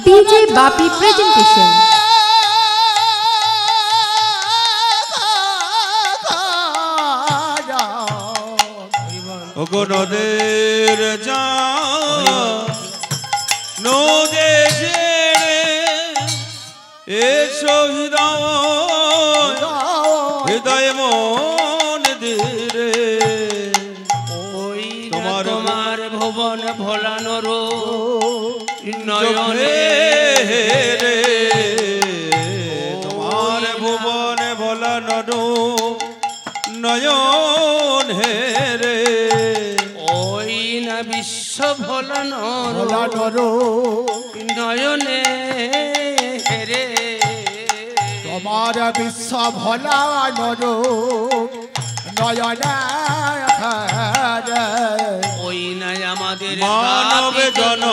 DJ Bapi presentation. ওগো নদের যা নদে ছেড়ে এসো হৃদয় মন ধীরে ওই তোমার ভুবন ভোলানোর নয়নে রে তোমার ভুবন ভোলানোর নয়ন রে ওই না বিশ্ব ভোলানোর নয়নে রে তোমার বিশ্ব ভোলানোর নয়নে ওই নাই আমাদের মানব জন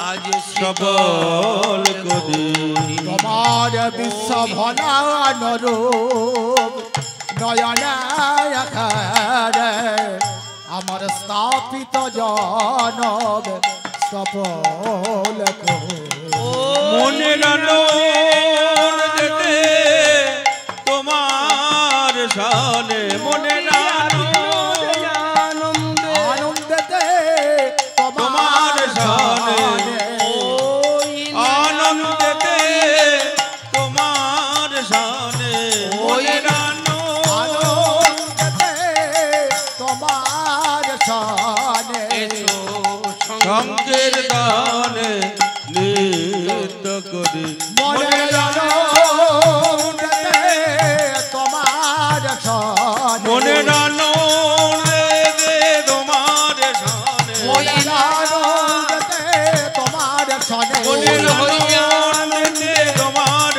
আজ সফল করি তোমার বিশ্ব ভোলানোর নয়নে আমার স্থাপিত জনব সফল মনে যেতে তোমার সানে মনে আনন্দেতে তোমার সানে আনন্দেতে তোমার সানে মনে তোমার সানে শঙ্কের গানে নৃত্য করি মনে তোমার সানে মনে তোমার সানে তোমার সানে মনে তোমার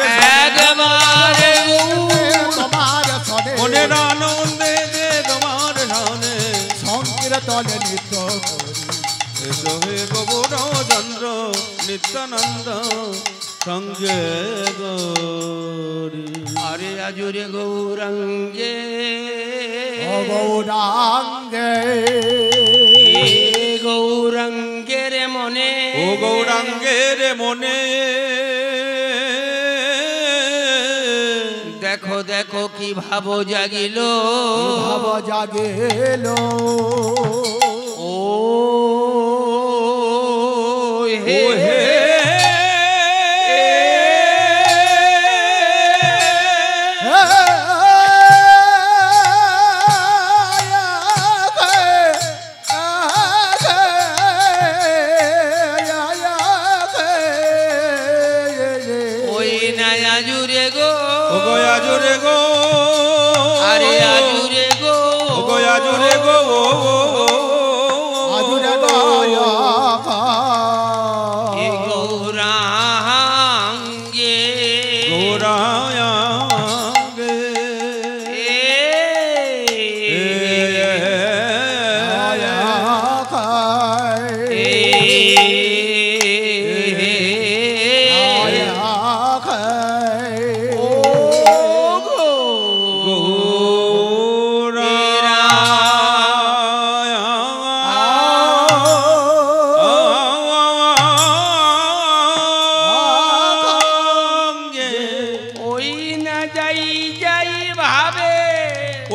তোমার সানে মনে আনন্দে তোমার সানে সংকীর্তনে নৃত্য করি এসো হে গৌর চন্দ্র নিত্যানন্দ সঙ্গে গৌরী আরে আজুরে গৌরাঙ্গে গৌরাঙ্গে গৌরাঙ্গের মনে ও গৌরাঙ্গের মনে দেখো দেখো কি ভাব জাগিল ভাব জাগিল ও হে হে আজুরে গো আরে আজুরে গো আজুরে গো আজুরে গো গৌরাঙ্গে গৌরাঙ্গে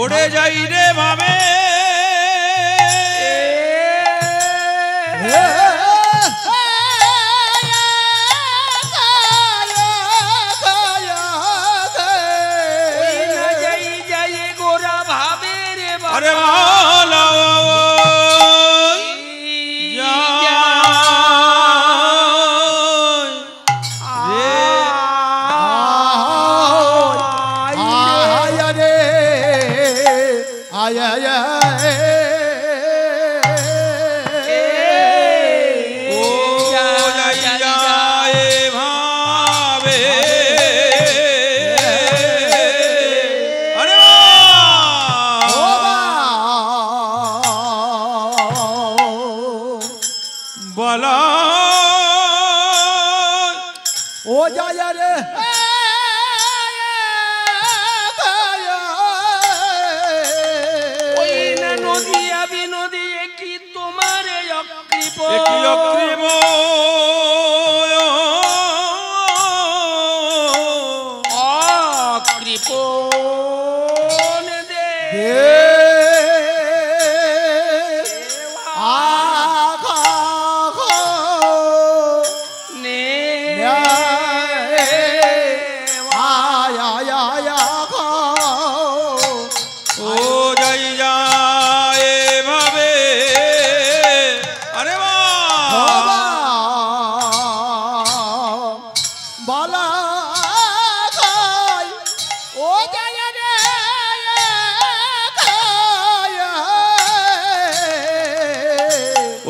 ওড়ে যাই রে ভাবে যাই গোরা ভাবে রে আরে ভালো ও যায় রে ওই না নদী আবি নদী কি তোমার অকৃপ অকৃপ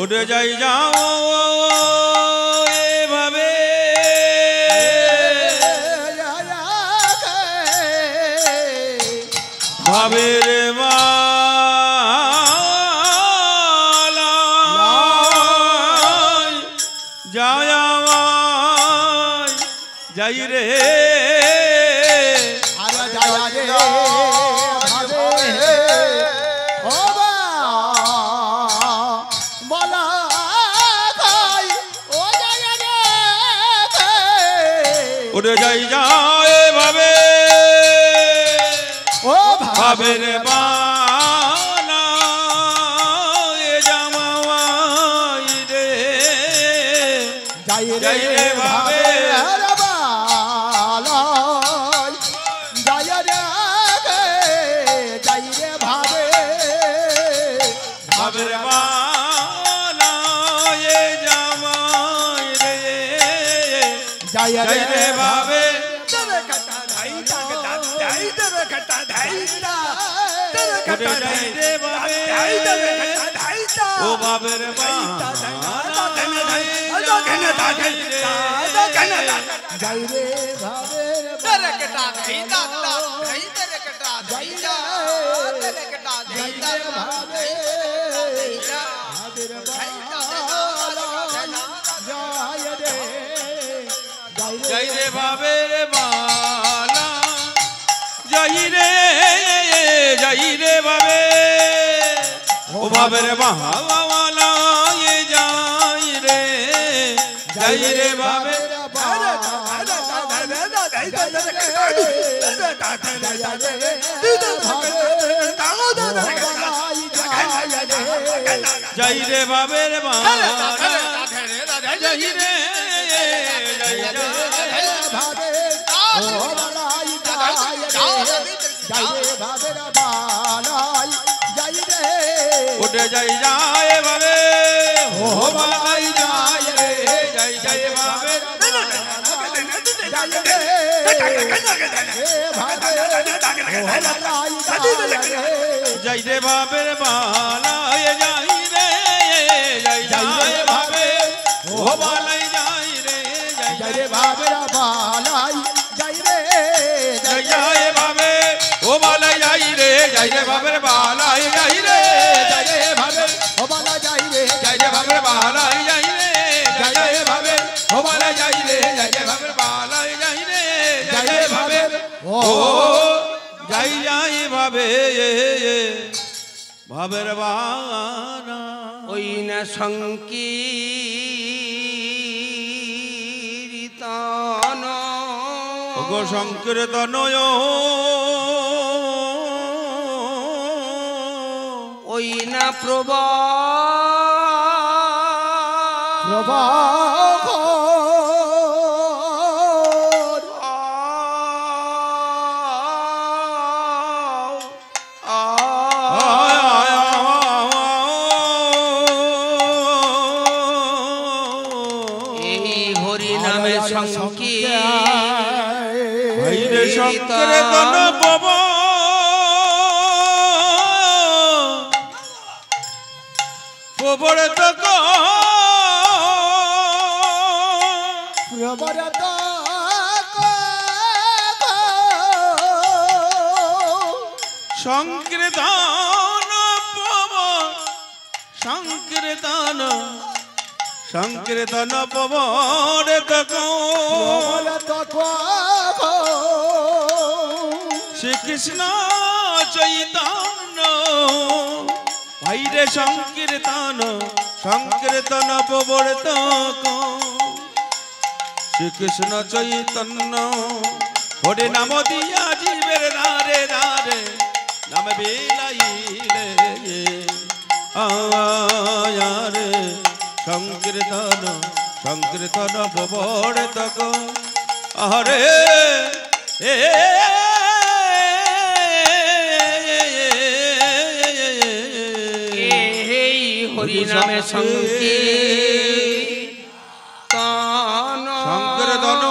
উড়ে যাই যাও এভাবে ভাবের মালা যায় আমায় যাই রে আরে যায় রে ভাবে ও বা বলা ভাই ও যায় রে উড়ে যাই যায় ভাবে ও ভাবের বানা এ জামাই রে যায় যাই রে ভাবে রে বালা যায় রে যায় রে ভাবে ভাবের বানা এ জামাই রে যায় যাই রে ভাবে উড়ে যাই রে ভাবে ও ভাবের বানা যায় রে ভাবে যাই রে ভাবের বালা যাই রে ভাবে ও ভাবের বালা এ যাই রে ভাবে যাই রে ভাবের বালা যাই রে উঠে যাই যায় ভাবে ও ভাই যায় রে যাই ভাবে যাই রে ভাবের বালা যাই রে যাই ভাবে ও বালাই যাই রে যাই রে ভাবের বালাই যাই রে যাই ভাবে ও বালাই যাই রে যাই রে ভাবের বালাই যাই রে ভাবে ও বালা যাই রে যাই রে ভাবের বালাই যাই রে যাই ভাবে ও বালাই যাই রে যাই ভাবের বালাই যাই রে যাই ভাবে ও যাই ভাবে ভাবের বানা ওই না সংকীর্তন গো সংকীর্তন ওই না প্রভা সংকীর্তন পব প্রবর তক সংকীর্তন পব সংকীর্তন সংকীর্তন প্রবর তক শ্রীকৃষ্ণ চৈতন্য ভাইরে সংকীর্তন সংকীর্তন প্রবর্তক শ্রীকৃষ্ণ চৈতন্য হরে নাম দিয়া জীবের ধারে ধারে নাম বিলাইলে আয়ারে সংকীর্তন সংকীর্তন প্রবর্তক হরে এ হরি নামে সংকীর্তন সংকীর্তন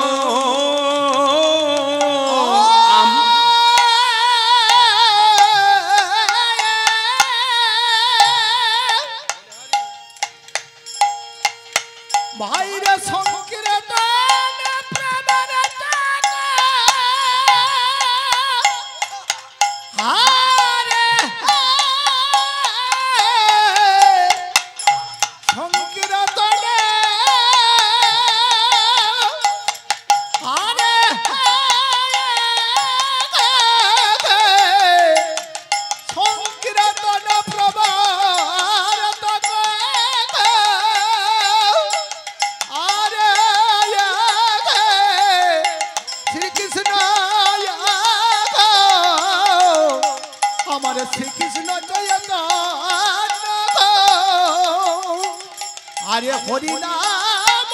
আরে হরি নাম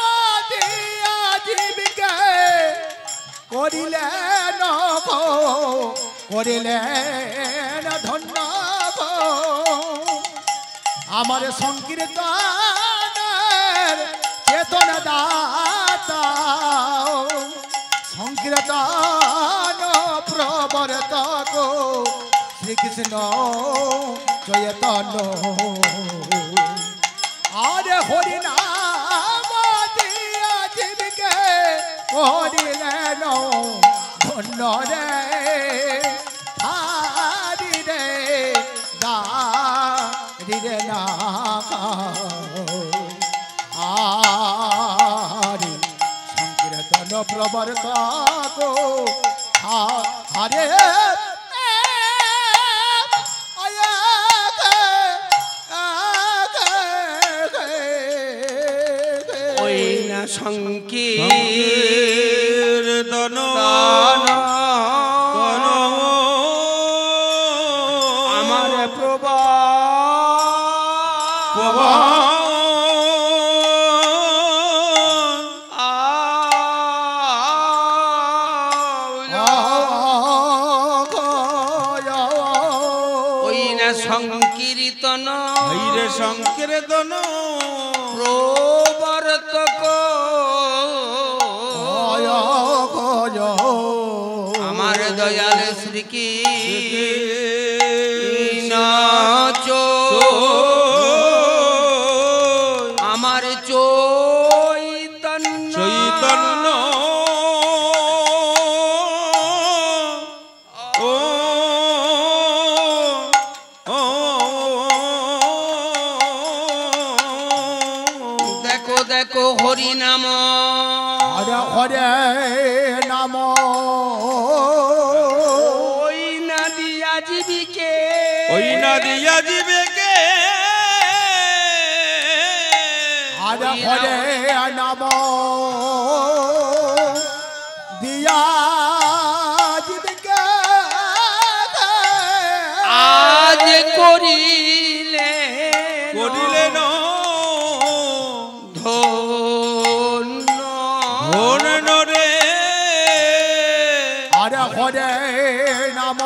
দিয়া জীবিকা করিলেন গো, করিলেন ধন্য গো। আমার সংকীর্তনের চেতন দাতা, সংকীর্তন প্রবর্তক শ্রীকৃষ্ণ চৈতন্য। আরে হরি নাম দিয়া জীবিকে করিলেন ধন্য রে, হারি রে দারি রে না আরে সংকীর্তন প্রবর্তক হরে ওই না সংকীর্তন আমার প্রভা ওই না সংকীর্তন সংকীর্তন প্রবর্তক আমার দয়াল শ্রীকৃষ্ণ আমার চৈতন্য চৈতন্য দেখো দেখো হরি নাম হরে হরে নাম ওই না দিয়া জীবিকে ওই না দিয়া জীবিকে হরে হরে নাম দিয়া জীবিকা আজ করিলে করিলেন ধন্য ধন্য রে। হরে হরে নাম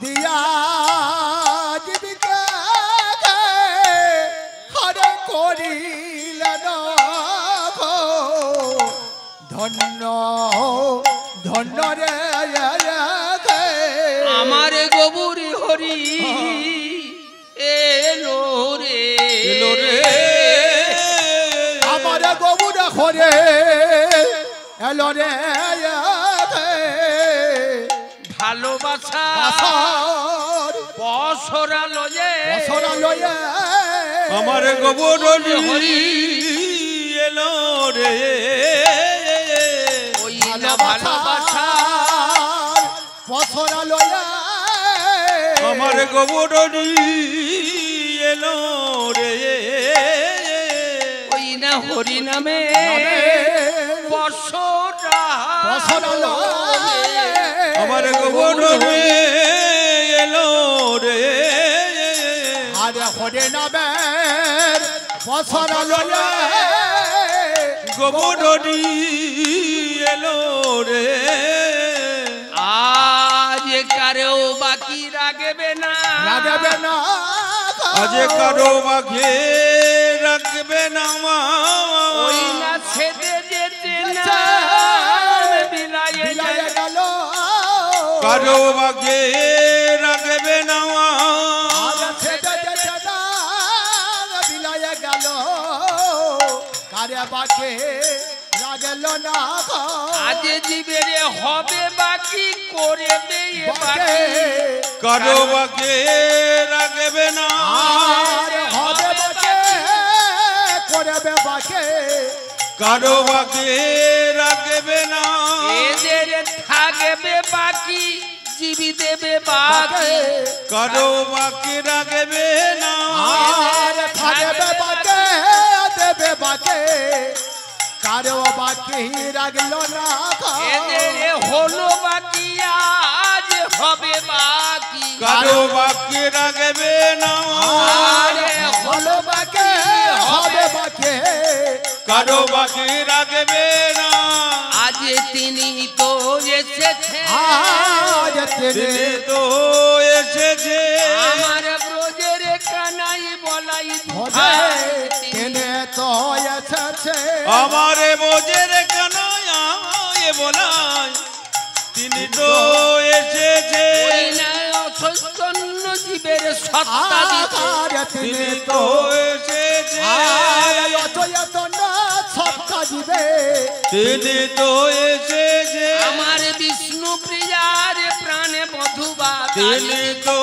দিয়া জীবিকা হরে করিলেন ধন্য ধন্য রে আমার গবুরি হরি এলো রে এলো রে আমার গবুর হরে এলো রে ভালোবাসা বসরা লয়ে বসরা লয়ে আমার গোবর হরি এলো রে। ওই না ভালোবাসা বসরা লয়ে আমার গোবর হরি এলো রে। ওই না হরি নামে বসরা বসরা লয়ে আমার গোবর হরি এলো রে। আরে হরে নামের বসরা লয়ে গোবর হরি এলো রে। আজ কারেও বাকি রাখবে না লাগবে না আজ কারো বাঘে রাখবে না ওই না ছেদে যেতে না বিলায়ে বিলায়ে গেল কারো বাঘে রাখবে না আরে ছেদে যেতে না বিলায়ে গেল কারে বাকে লাগল না আজ জীবেরে হবে বাকি করে দেয় বাকি কারো বাঘে রাখবে না আরে হবে বাকে করবে বাকে কারো বাঘে রাখবে না এদের থাকবে বাকি জীবি দেবে বাকি কারো বাঘে রাখবে না আরে থাকবে বাকে দেবে বাকে কারো বাকি রাখল না এদের হলো বাকি আজ হবে বাকি কারো বাঘে রাখবে না আরে হলো বাকে বাকে কারো বাকি রাখবে না আজ তিনি তো এসেছে আজ তিনি তো এসেছে আমার ব্রজের কানাই বলাই ভজে কেনে তো এসেছে আমার বোঝের কানায়া এ বলাই তিনি তো এসেছে অচৈতন্য জীবের সত্তা দিতে আর তিনি তো এসেছে আর অচেতন সত্তা দিবে তিনি তো এসেছে আমার বিষ্ণু প্রিয়ার প্রাণে বধুবা তিনি তো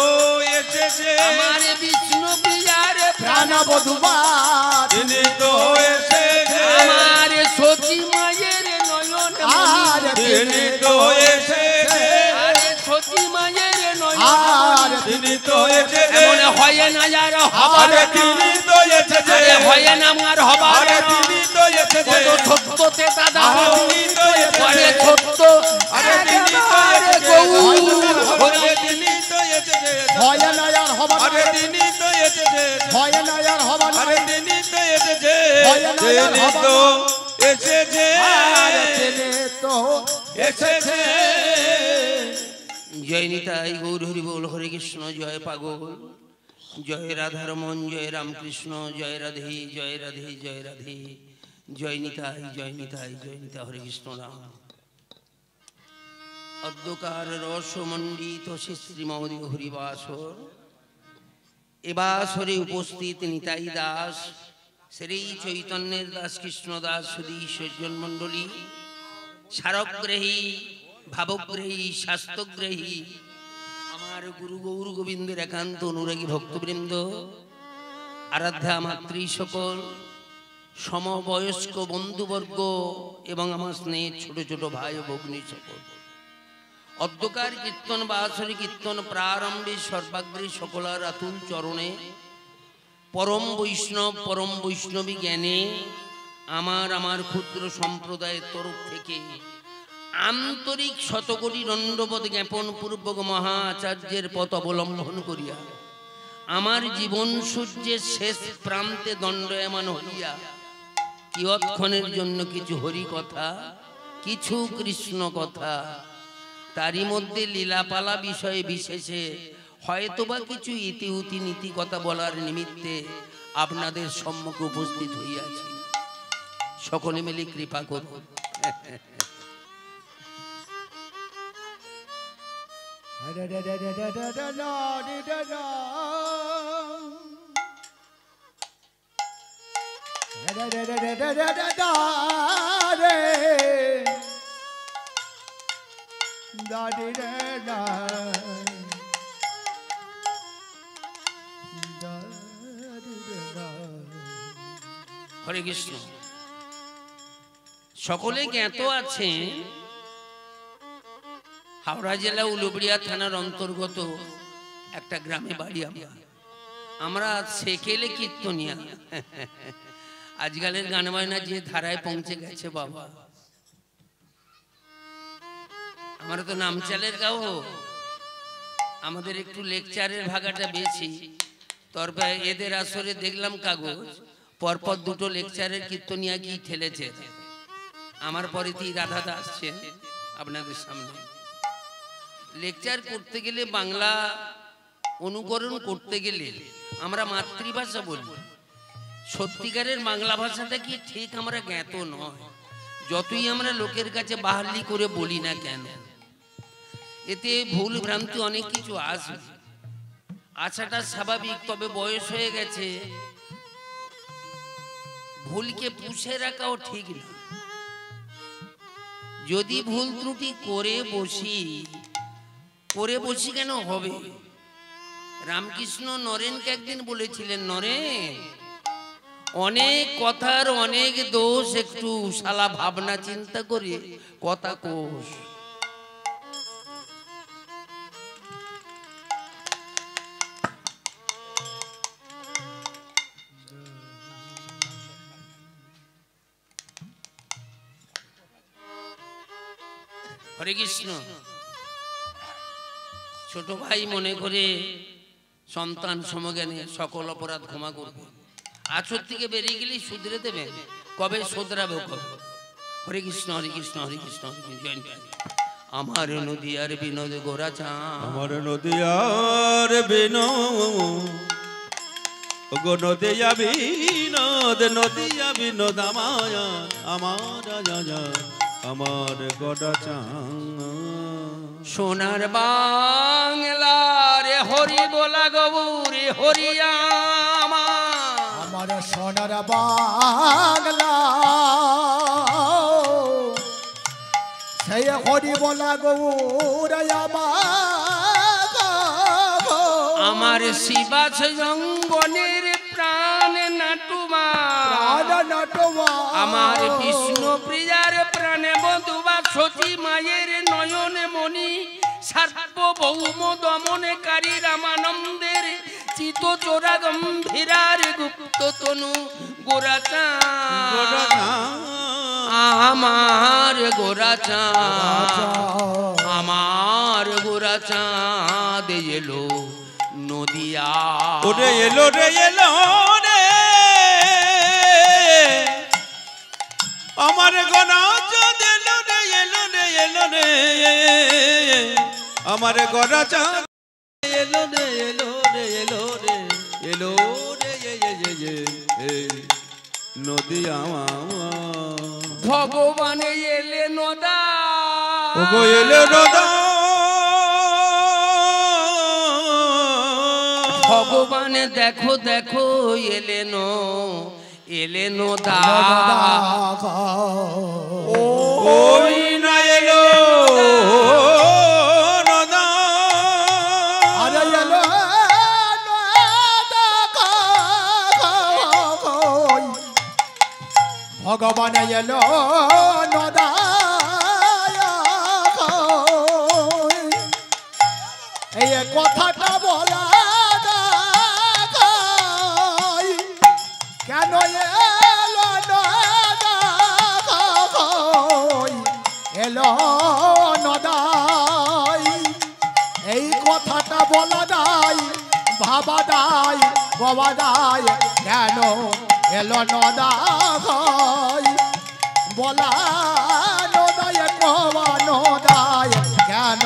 এসেছে আমার বিষ্ণু প্রিয়ার প্রাণ বধুবা তিনি তো এসেছে আমার সতী মায়ের নয়ন আর তিনি তো এসেছে আরে সতী মায়ের নয়ন আর তিনি তো এসেছে মনে হয় না আর হবার আরে তিনি তো এসেছে আরে হয় না আর হবার আরে তিনি তো এসেছে কত সত্যতে দাদা আরে তিনি তো আরে এসেছে সত্য আরে তিনি তো এসেছে আরে তিনি তো এসেছে হয় না আর হবার আরে তিনি তো এসেছে হয় না আর হবার আরে তিনি তো এসেছে তিনি তো এসেছে আর তিনি তো এসেছে জয় নিতাই গৌর হরি বল হরে কৃষ্ণ জয় পাগল জয় রাধারমন জয় রামকৃষ্ণ জয় রাধে জয় রাধে জয় রাধে জয় নিতাই জয় নিতাই জয় নিতা হরে কৃষ্ণ রাম অদ্যকার রসমণ্ডিত শ্রী মৌরি হরিবাসর এবাসরে উপস্থিত নিতাই দাস শ্রী চৈতন্যের দাস কৃষ্ণ দাস সুধী সজ্জন মণ্ডলী স্মারকগ্রহী ভাবগ্রহী শাস্ত্রগ্রহী আমার গুরু গৌর গোবিন্দের একান্ত অনুরাগী ভক্তবৃন্দ আরাধ্যা মাতৃ সকল সমবয়স্ক বন্ধুবর্গ এবং আমার স্নেহের ছোট ছোট ভাই ও ভগ্নী সকল অদ্যকার কীর্তন বাসরী কীর্তন প্রারম্ভে সর্বাগ্রী সকলার আতুল চরণে পরম বৈষ্ণবী জ্ঞানে আমার ক্ষুদ্র সম্প্রদায়ের তরফ থেকে আন্তরিক শতকোটি দণ্ডবোধ জ্ঞাপন পূর্বক মহা আচার্যের পথ অবলম্বন করিয়া আমার জীবন সূর্যের শেষ প্রান্তে দণ্ডায়মান হইয়া কিয়ৎক্ষণের জন্য কিছু হরি কথা কিছু কৃষ্ণ কথা তারই মধ্যে লীলাপালা বিষয়ে বিশেষে হয়তোবা কিছু ইতিউতি নীতি কথা বলার নিমিত্তে আপনাদের সম্মুখে উপস্থিত হইয়াছি সকলে মিলে কৃপা করুন হরে কৃষ্ণ সকলে জ্ঞাত আছেন হাওড়া জেলা উলুবেড়িয়া থানার অন্তর্গত একটা গ্রামে বাড়ি আমরা সেকেলে কীর্তনিয়া আজকালের গান বাজনা যে ধারায় পৌঁছে গেছে বাবা আমরা তো নামচালের গাও আমাদের একটু লেকচারের ভাগাটা বেশি তবে এদের আসরে দেখলাম কাগজ পরপর দুটো লেকচারের কীর্তনিয়া কি ঠেলেছে আমার পরেতেই রাধা দাস আসছেন আপনাদের সামনে লেকচার করতে গেলে বাংলা অনুকরণ করতে গেলে আমরা মাতৃভাষা বলি সত্যিকারের বাংলা ভাষাটা কি ঠিক আমরা জ্ঞাত নয় যতই আমরা লোকের কাছে বাহালি করে বলি না কেন এতে ভুল ভ্রান্তি অনেক কিছু আসবে আশাটা স্বাভাবিক তবে বয়স হয়ে গেছে ভুলকে পুষে রাখাও ঠিক না যদি ভুল ত্রুটি করে বসি কেন হবে রামকৃষ্ণ নরেনকে একদিন বলেছিলেন নরেন অনেক কথার অনেক দোষ একটু শালা ভাবনা চিন্তা করে কথা কোষ হরে কৃষ্ণ ছোট ভাই মনে করে সন্তান সমজ্ঞানে সকল অপরাধ ক্ষমা করবে আছর থেকে বেরিয়ে গেলেই শুধরে দেবে, কবে শোধরাবে কবে? হরে কৃষ্ণ হরে কৃষ্ণ হরে কৃষ্ণ হরে কৃষ্ণ। জয়ন্ত আমার নদিয়ার বিনোদ গোরা চাঁদ, আমার নদিয়ার বিনোদ, গো নদিয়া বিনোদ, নদিয়া বিনোদ আমার আমার গোরা চাঁদ। সোনার বাংলার হরি বলা গৌরে হরিয়া আমার সোনার বাংলা সেই হরি বলা গৌরায়া আমার শিবাস জঙ্গনের প্রাণ নাটুমা, আমার বিষ্ণু প্রিয়ার প্রাণে বধুবা সতী মায়ের নয়ন মণি, সার্বভৌম দমনকারী রামানন্দের চিত চোরা গম্ভীরার গুপ্ত তনু গোরা চাঁদ, আমার গোরা চাঁদ, আমার গোরা চাঁদ এলো নদিয়া। ওরে এলো রে এলো রে আমার গোরা চাঁদ এলো রে এলো রে এলো রে আমার গোরা চাঁদ এলো রে এলো রে এলো রে এলো রে নদিয়া। ভগবানে এলে নদা, ওগো এলে নদা, ভগবানে দেখো দেখো এলেন এলেন দা, ওই না এলো নদা, আরে এলো ভগবান এলো নদা, এই কথাটা বলা কেন এলো নদা, এলো নদাই, এই কথাটা বলা নাই ভাবা নাই বাবা নাই, কেন এলো নদাই, বলা নদায় কবা নদায়, কেন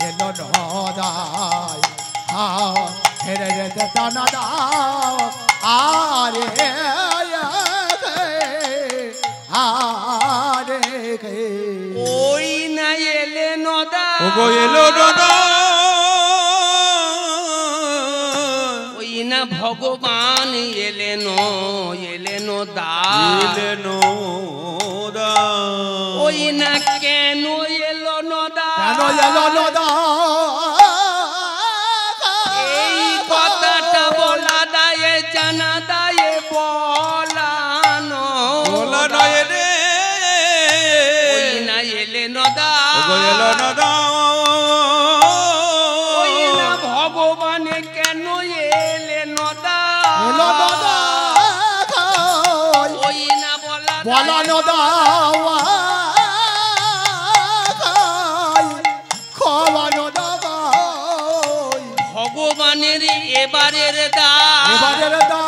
এলো নদাই, হেরে রে টানা দাও আরে আরে ওই না এলে নদা, ওগো এলো নদা, ওই না ভগবান এলেন এলেন দা, এলেন দা, ওই না কেন এলো নদা, কেন এলো নদা, এই কথাটা বলা দায়ে জানা দায়ে বলানো, বলা নয় রে, ওই না এলে নদা, ওগো এলো নদা, ওই না ভগবানে কেন এলে নদা, এলো নদা, ওই না বলা বলা নদা, খোয়া নদা, ভগবানের এবারের দা, এবারের দা,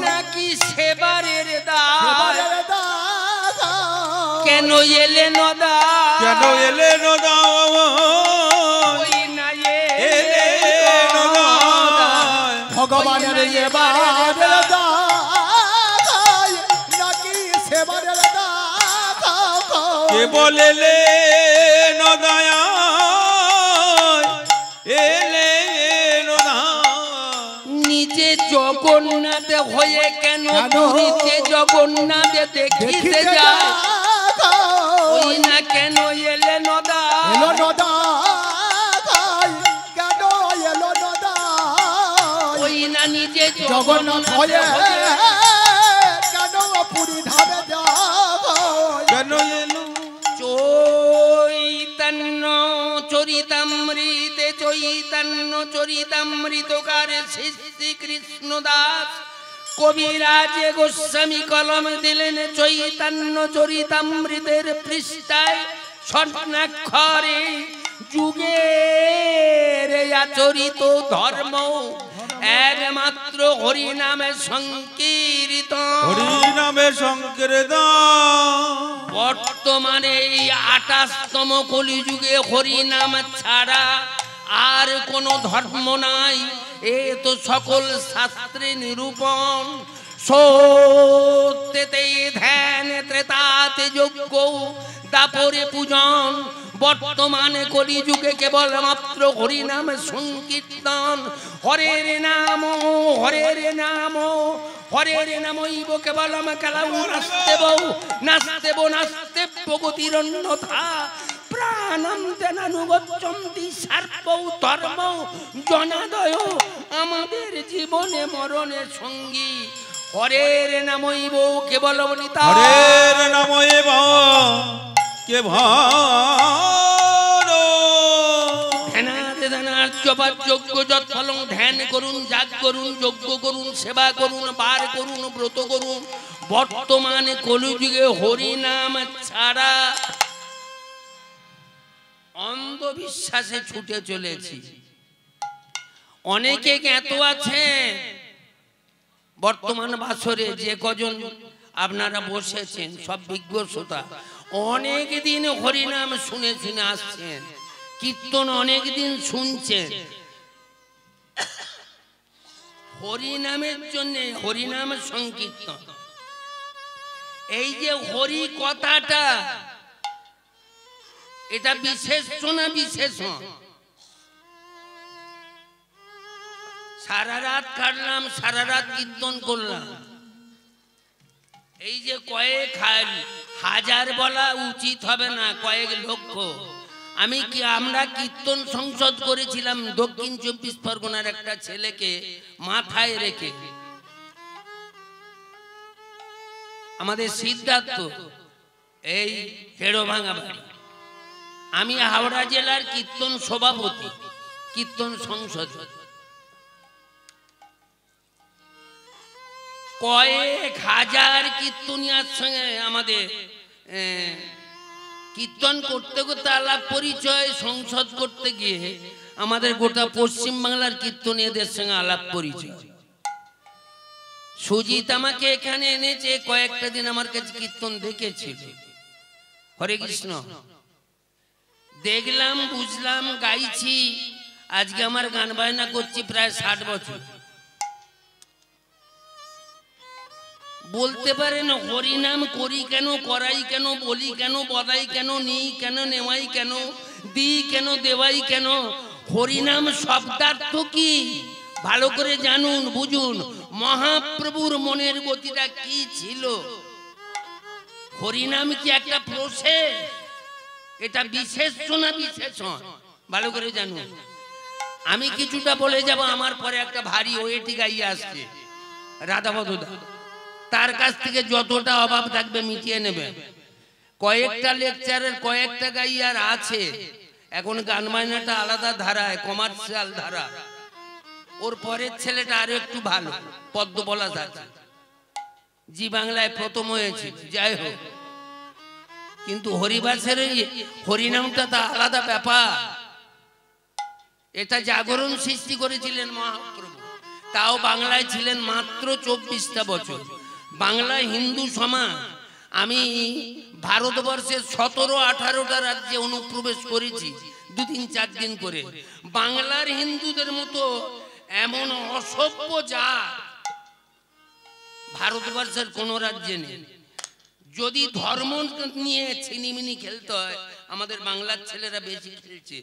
নাকি সেবারের দা, এবারের দা, কেন এলে নদা, কেন এলে নদা, ওই না এলে নদা, ভগবানের এবারের দা, নাকি সেবারের দা, কে বলেলে নদায়া এলে নদা, নিজে জগন্নাথ হয়ে কেন পুরীতে জগন্নাথ দেখিতে যায়, ওই না কেন এলে নদা, এলো নদা, কেন এলো নদা, ওই না নিজে জগন্নাথ হয়ে কেন পুরী ধামে যায়, কেন এলো চৈতন্য চরিতামৃতে চৈতন্য চরিতামৃতকার শ্রী কৃষ্ণ দাস কবিরাজ গোস্বামী কলম দিলেন চৈতন্য চরিতামৃতের পৃষ্ঠায় স্বর্ণাক্ষরে যুগের আচরিত ধর্ম একমাত্র হরি নামে সংকীর্তন, হরি নামে সংকীর্তন। বর্তমানে এই 28তম কলিযুগে হরি নাম ছাড়া আর কোনো ধর্ম নাই, এ তো সকল শাস্ত্রে নিরূপণ। সত্যতে ধ্যান, ত্রেতাতে যজ্ঞ, দাপরে পূজন, বর্তমানে কলিযুগে কেবলমাত্র হরি নাম সংকীর্তন। হরের নাম, হরের নাম, হরের নামইব কেবলম কালাউ নাস্তেব, নাস্তেব নাস্তেব গতির অন্যথা, প্রাণম তেনানুগচ্ছন্তি সার্বৌ ধর্ম জনাদয়। আমাদের জীবনে মরণে সঙ্গী হরের নামইব কেবলম নিতাই, হরের নামইব কেবল। ধ্যানাতে ধ্যানার জপার যজ্ঞ যৎ ফলং, ধ্যান করুন, যাগ করুন, যজ্ঞ করুন, সেবা করুন, বার করুন, ব্রত করুন। বর্তমানে কলিযুগে হরি নাম ছাড়া অন্ধবিশ্বাসে ছুটে চলেছি। অনেকে জ্ঞাত আছে বর্তমান বাসরে, যে কজন আপনারা বসেছেন সব বিজ্ঞ শ্রোতা, অনেক দিন হরিনাম শুনে শুনে আসছেন, কীর্তন অনেক দিন শুনছেন। হরিনামের জন্য হরিনাম সংকীর্তন, এই যে হরি কথাটা, এটা বিশেষ না বিশেষণ। সারা রাত কাটলাম, সারা রাত কীর্তন করলাম, এই যে কয়েক হাজার বলা উচিত হবে না, কয়েক লক্ষ। আমরা কীর্তন সংসদ করেছিলাম দক্ষিণ 24 পরগনার একটা ছেলেকে মাথায় রেখে, আমাদের সিদ্ধার্থ, এই হেড়োভাঙা বাড়ি। আমি হাওড়া জেলার কীর্তন সভাপতি, কীর্তন সংসদ। কয়েক হাজার কীর্তনিয়ার সঙ্গে আমাদের কীর্তন করতে করতে আলাপ পরিচয়, সংসদ করতে গিয়ে আমাদের গোটা পশ্চিম বাংলার কীর্তনীয়দের সঙ্গে আলাপ পরিচয়। সুজিত আমাকে এখানে এনেছে, কয়েকটা দিন আমার কাছে কীর্তন দেখেছিল। হরে কৃষ্ণ দেখলাম, বুঝলাম, গাইছি। আজকে আমার গান বায়না করছি প্রায় 60 বছর। বলতে পারেন হরিনাম করি কেন, করাই কেন, বলি কেন, বলাই কেন, নিই কেন, নেওয়াই কেন, দিই কেন, দেওয়াই কেন। হরিনাম শব্দার্থ কি ভালো করে জানুন, বুঝুন। মহাপ্রভুর মনের গতিটা কি ছিল? হরিনাম কি একটা প্রসেস? এটা বিশেষ না বিশেষণ? ভালো করে জানুন। আমি কিছুটা বলে যাব, আমার পরে একটা ভারী ওয়েটি গাইয়ে আসছে রাধাবদা, তার কাছ থেকে যতটা অভাব থাকবে মিটিয়ে নেবে। কয়েকটা লেকচারের কয়েকটা গাইয়ার আছে, এখন গান বাজনাটা আলাদা ধারায়, কমার্শিয়াল ধারা। ওর পরের ছেলেটা আরো একটু ভালো, পদ্মপলাশ আছে, জি বাংলায় প্রথম হয়েছে। যাই হোক, কিন্তু হরিবাসের হরিনামটা তা আলাদা ব্যাপার। এটা জাগরণ সৃষ্টি করেছিলেন মহাপ্রভু, তাও বাংলায় ছিলেন মাত্র 24টা বছর। বাংলা হিন্দু সমাজ, আমি ভারতবর্ষের 17-18টা রাজ্যে অনুপ্রবেশ করেছি 2-3-4 দিন করে। বাংলার হিন্দুদের মতো এমন অসভ্য জাত ভারতবর্ষের কোন রাজ্যে নেই। যদি ধর্ম নিয়ে ছিনিমিনি খেলতে হয়, আমাদের বাংলার ছেলেরা বেশি খেলছে।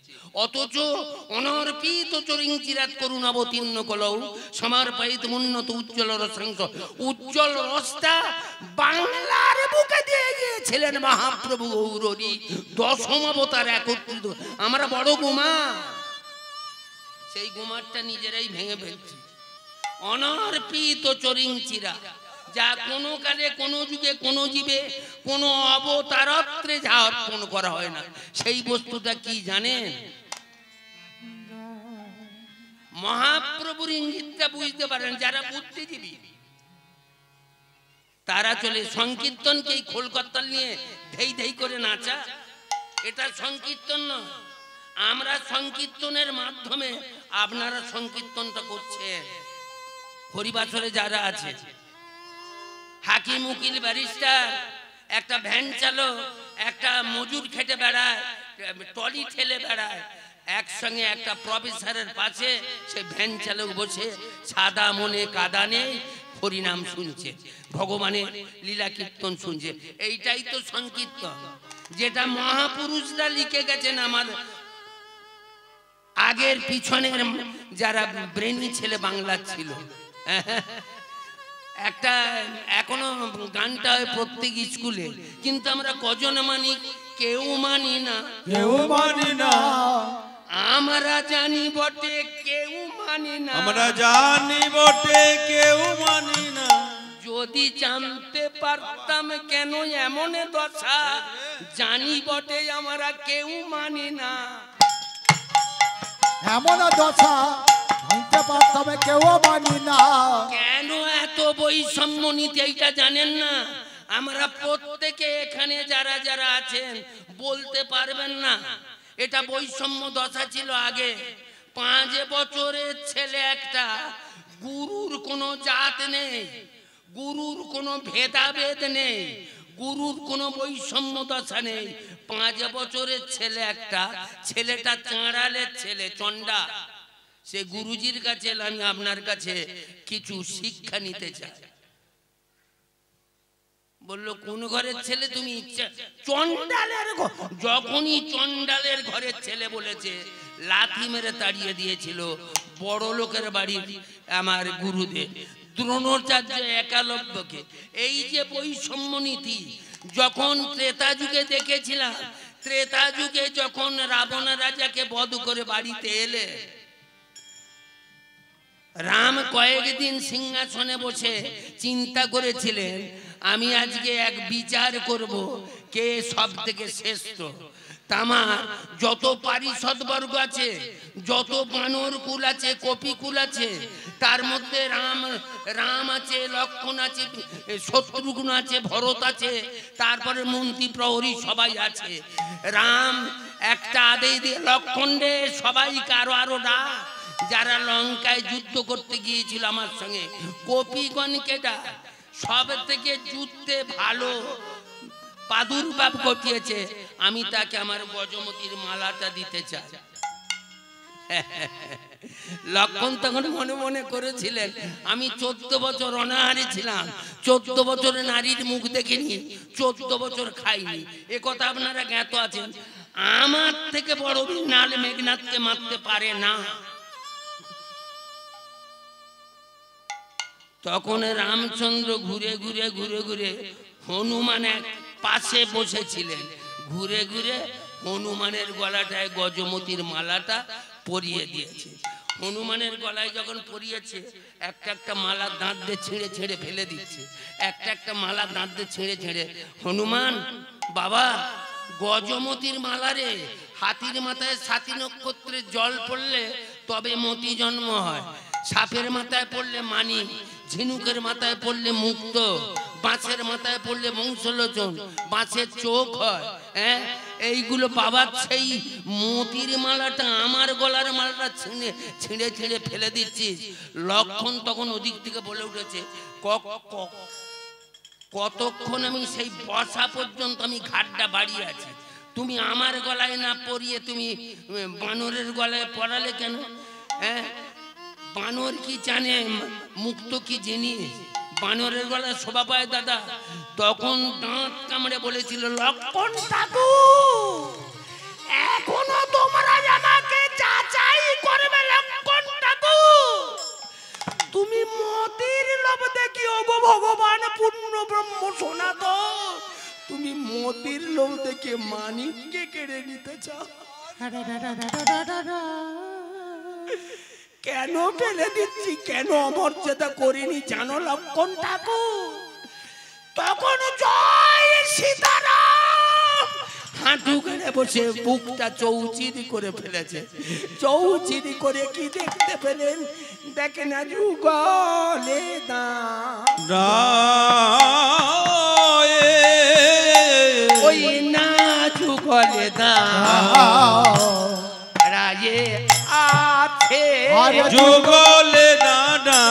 অথচ অনর্পিত চরিং চিরাত করুণ অবতীর্ণ কলৌ সমর্পিত উন্নত উজ্জ্বল রসাংশ, উজ্জ্বল রসটা বাংলার বুকে দিয়ে গিয়েছিলেন মহাপ্রভু গৌরী। 10ম অবতার একত্রিত। আমরা বড় গুমা, সেই গুমারটা নিজেরাই ভেঙে ফেলছি। অনর্পিত চরিং চিরা, যা কোনো কালে, কোনো যুগে, কোনো জীবে, কোনো অবতারত্রে যা অর্পণ করা হয় না, সেই বস্তুটা কি জানেন? মহাপ্রভুর ইঙ্গিতটা বুঝতে পারেন যারা বুদ্ধিজীবী, তারা চলে সংকীর্তনকে খোলকত্তাল নিয়ে ধেই ধেই করে নাচা। এটা সংকীর্তন নয়। আমরা সংকীর্তনের মাধ্যমে, আপনারা সংকীর্তনটা করছেন। হরিবাসরে যারা আছে, হাকিম, উকিল, ব্যারিস্টার, একটা ভ্যান চালক, একটা মজুর খেটে বেড়ায়, টলি ঠেলে বেড়ায়, একসঙ্গে একটা প্রফেসরের পাশে সে ভ্যান চালক বসে সাদা মনে কাদা নেই হরিনাম শুনছে, ভগবানের লীলা কীর্তন শুনছে। এইটাই তো সংকীর্তন, যেটা মহাপুরুষরা লিখে গেছেন। আমার আগের পিছনের যারা ব্রেনি ছেলে বাংলার ছিল, একটা এখনো গানটা হয় প্রত্যেক স্কুলে, কিন্তু আমরা কজন মানি? কেউ মানি না, কেউ মানি না। আমরা জানি বটে কেউ মানি না, আমরা জানি বটে কেউ মানি না। যদি জানতে পারতাম কেন এমন দশা, জানি বটে আমরা কেউ মানি না। এমন দশা জানতে পারতাম কেউ মানি না। কেন এত বৈষম্য নীতি এইটা জানেন না? আমরা প্রত্যেকে এখানে যারা যারা আছেন বলতে পারবেন না এটা বৈষম্য দশা ছিল আগে। 5 বছরের ছেলে একটা, গুরুর কোনো জাত নেই, গুরুর কোনো ভেদাভেদ নেই, গুরুর কোনো বৈষম্য দশা নেই। 5 বছরের ছেলে একটা, ছেলেটা চাঁড়ালের ছেলে, চন্ডা। সে গুরুজির কাছে, আমি আপনার কাছে কিছু শিক্ষা নিতে চাই। বললো কোন ঘরের ছেলে তুমি? চন্ডালের। যখনই চন্ডালের ঘরের ছেলে বলেছে, লাথি মেরে তাড়িয়ে দিয়েছিল বড় লোকের বাড়ির আমার গুরুদেব দ্রোণাচার্য একালব্যকে। এই যে বৈষম্য নীতি যখন ত্রেতা যুগে দেখেছিলাম, ত্রেতা যুগে যখন রাবণ রাজাকে বধ করে বাড়িতে এলে, রাম কয়েকদিন সিংহাসনে বসে চিন্তা করেছিলেন, আমি আজকে এক বিচার করব কে সব থেকে শ্রেষ্ঠ। তামার যত পারিষদবর্গ আছে, যত বানর কুল আছে, কপি কুল আছে, তার মধ্যে রাম আছে, লক্ষ্মণ আছে, শত্রুঘ্ন আছে, ভরত আছে, তারপরে মন্ত্রী প্রহরী সবাই আছে। রাম একটা আদেশ দিয়ে, লক্ষ্মণ রে সবাই কারো আরো ডাক, যারা লঙ্কায় যুদ্ধ করতে গিয়েছিল আমার সঙ্গে, কপিগণকে ডাক। সব থেকে যুদ্ধে ভালো প্রাদুর্ভাব ঘটিয়েছে, আমি তাকে আমার গজমতির মালাটা দিতে চাই। লক্ষ্মণ তখন মনে মনে করেছিলেন, আমি 14 বছর অনাহারে ছিলাম, 14 বছরে নারীর মুখ দেখিনি, 14 বছর খাইনি, এ কথা আপনারা জ্ঞাত আছেন। আমার থেকে বড় নাল মেঘনাথকে মারতে পারে না। তখন রামচন্দ্র ঘুরে ঘুরে ঘুরে ঘুরে হনুমান এক পাশে বসেছিলেন, ঘুরে ঘুরে হনুমানের গলাটায় গজমতির মালাটা পরিয়ে দিয়েছে। হনুমানের গলায় যখন পরিয়েছে, একটা একটা মালা দাঁত দিয়ে ছিঁড়ে ছিঁড়ে ফেলে দিচ্ছে, একটা একটা মালা দাঁত দিয়ে ছিঁড়ে ছিঁড়ে। হনুমান বাবা, গজমতির মালা রে, হাতির মাথায় 7 নক্ষত্রের জল পড়লে তবে মতি জন্ম হয়, সাপের মাথায় পড়লে মানি, ঝিনুকের মাথায় পড়লে মুক্ত, বাঁশের মাথায় পড়লে বংশলোচন, বাঁশের চোখ হয়। হ্যাঁ, এইগুলো বাবার সেই মতির মালাটা আমার গলার মালাটা ছিঁড়ে ছিঁড়ে ফেলে দিচ্ছিস। লক্ষ্মণ তখন ওদিক থেকে বলে উঠেছে, কতক্ষণ আমি সেই বসা পর্যন্ত আমি ঘাটটা বাড়িয়ে আছি, তুমি আমার গলায় না পরিয়ে তুমি বানরের গলায় পরালে কেন? হ্যাঁ, বানর কি জানে মুক্ত কি জিনিস? বানরের গলায় শোভা পায় দাদা। তখন দাঁত কামড়ে বলেছিল, লক্ষ্মণ ঠাকুর এখনো তোমরা আমাকে যাচাই করবে। লক্ষ্মণ ঠাকুর, তুমি মতির লোভ দেখি, ওগো ভগবান পূর্ণ ব্রহ্ম সনাতন, তুমি মতির লোভ দেখে মানিককে কেড়ে নিতে চাও। কেন ফেলে দিচ্ছি, কেন অমর্যাদা করিনি জানো লক্ষ্মণ ঠাকুর? তখন জয় সীতারাম হাঁটু গেড়ে বসে বুকটা চৌচিরি করে ফেলেছে। চৌচিরি করে কি দেখতে পেলেন? দেখে না যুগলে ওই না যুগলে রাজে আছে যুগলে দাদা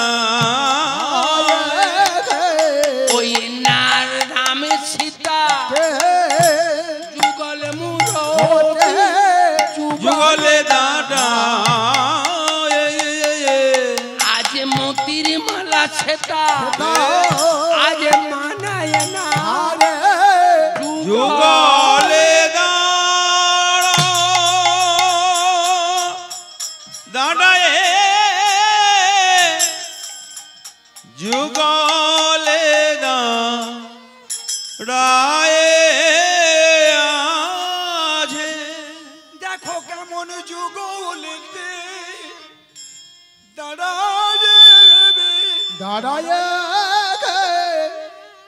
দাঁড়ায়ে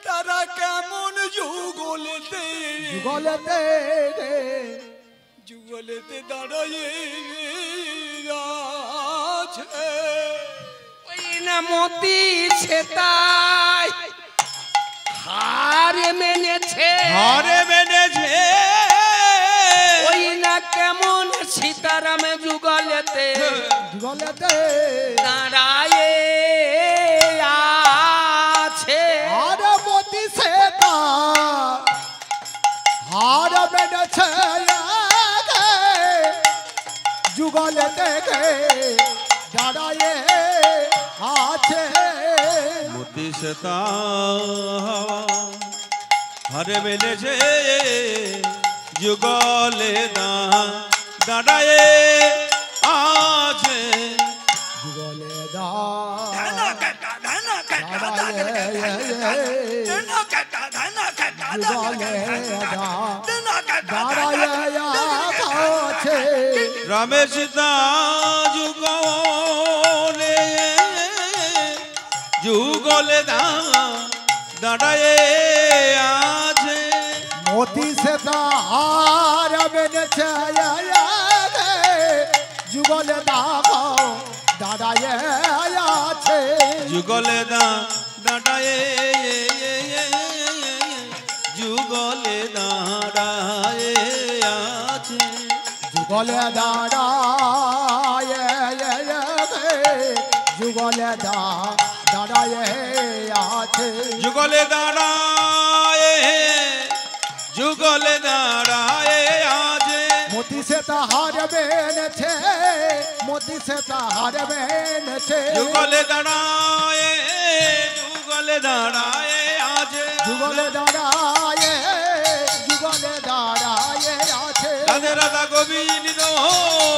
তারা কেমন যুগলেতে যুগলেতে দাঁড়ায়ে আছে ওই না মতি সেটাই হারে মেনেছে ওই না কেমন সীতারামে যুগলেতে দাঁড়ায়ে আছে আরে মতি সেটা হার মেনেছে যুগলে দেখে দাঁড়ায়ে আছে মতি সেতা হারে মেনেছে যুগলে দাঁড়ায়ে আছে যুগলে আছে রামে সীতা যুগলে দাঁড়ায়ে আছে মতি সেটা হার মেনেছে যুগলে দাঁড়ায়ে আছে যুগলে দাঁড়ায়ে যুগলে দাঁড়ায়ে আছে যুগলে দাঁড়ায়ে যুগলে দাঁড়ায়ে আছে যুগলে দাঁড়ায়ে আছে মতি সেটা হার মেনেছে মতি সেটা হার মেনেছে যুগলে দাঁড়ায়ে আছে যুগলে দাঁড়ায়ে আছে রাধে রাধা গোবিন্দ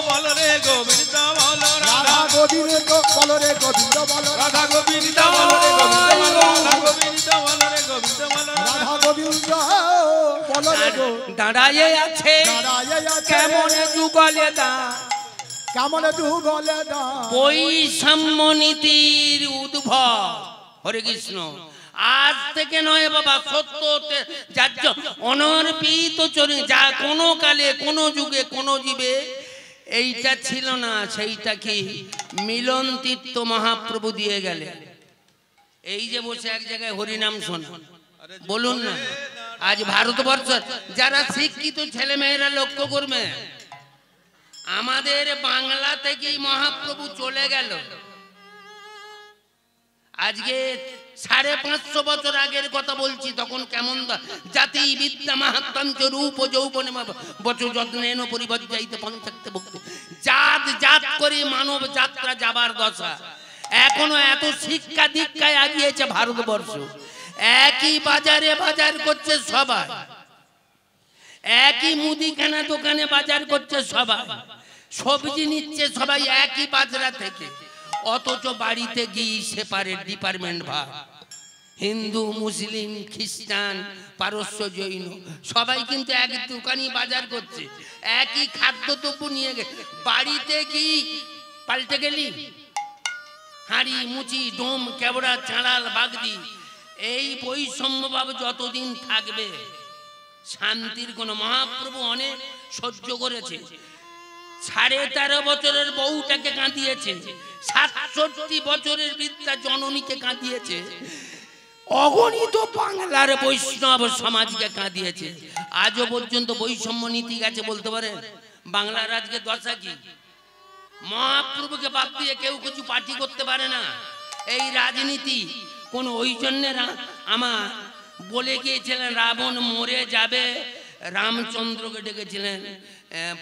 বল রে গোবিন্দ বল রাধা গোবিন্দ বল রে গোবিন্দ বল রাধা গোবিন্দ বল রে গোবিন্দ বল রাধা গোবিন্দ বল রে গোবিন্দ বল রাধা গোবিন্দ বল রে দাঁড়ায়ে আছে কেমন যুগলে কেমন যুগলে বৈষম্য নীতির উদ্ভব হরে কৃষ্ণ আজ থেকে নয় বাবা সত্য যার অনর্পিত চরি যা কোনো কালে কোনো যুগে কোনো জীবে এইটা ছিল না সেইটা কি মিলন তীর্থ মহাপ্রভু দিয়ে গেলে এই যে বসে এক জায়গায় হরিনাম শোনা বলুন না আজ ভারতবর্ষ যারা শিক্ষিত ছেলে মেয়েরা লক্ষ্য করবে আমাদের বাংলা থেকেই মহাপ্রভু চলে গেল আজকে 550 বছর আগের কথা বলছি তখন কেমন জাতি বিদ্যা মাহাত্মাঞ্চ রূপ যৌবনে বচো যত্নেন পরিবর্যাইতে পঞ্চাক্তে ভক্তি জাত জাত করে মানব যাত্রা যাবার দশা এখনো এত শিক্ষা দীক্ষায় আগিয়েছে ভারতবর্ষ একই বাজারে বাজার করছে সবাই একই মুদিখানা দোকানে বাজার করছে সবাই সবজি নিচ্ছে সবাই একই বাজার থেকে অথচ বাড়িতে গিয়ে সেপারেট ডিপার্টমেন্ট ভাগ হিন্দু মুসলিম খ্রিস্টান পারস্য জৈন সবাই কিন্তু এক দোকানই বাজার করছে একই খাদ্যদ্রব্য নিয়ে গেছে বাড়িতে কি পাল্টে গেলি হাঁড়ি মুচি ডোম কেবড়া চাঁড়াল বাগদি এই বৈষম্যভাব যতদিন থাকবে শান্তির কোন মহাপ্রভু অনেক সহ্য করেছে 13.5 বছরের বউটাকে কাঁদিয়েছে 67 বছরের বৃদ্ধা জননীকে কাঁদিয়েছে অগণিত বাংলার বৈষ্ণব সমাজকে কাঁদিয়েছে আজও পর্যন্ত বৈষম্য নীতি গেছে বলতে পারে বাংলার আজকে দশা কি মহাপ্রভুকে বাদ দিয়ে কেউ কিছু পার্টি করতে পারে না এই রাজনীতি কোন ওই জন্য আমার বলে গিয়েছিলেন রাবণ মরে যাবে রামচন্দ্রকে ডেকেছিলেন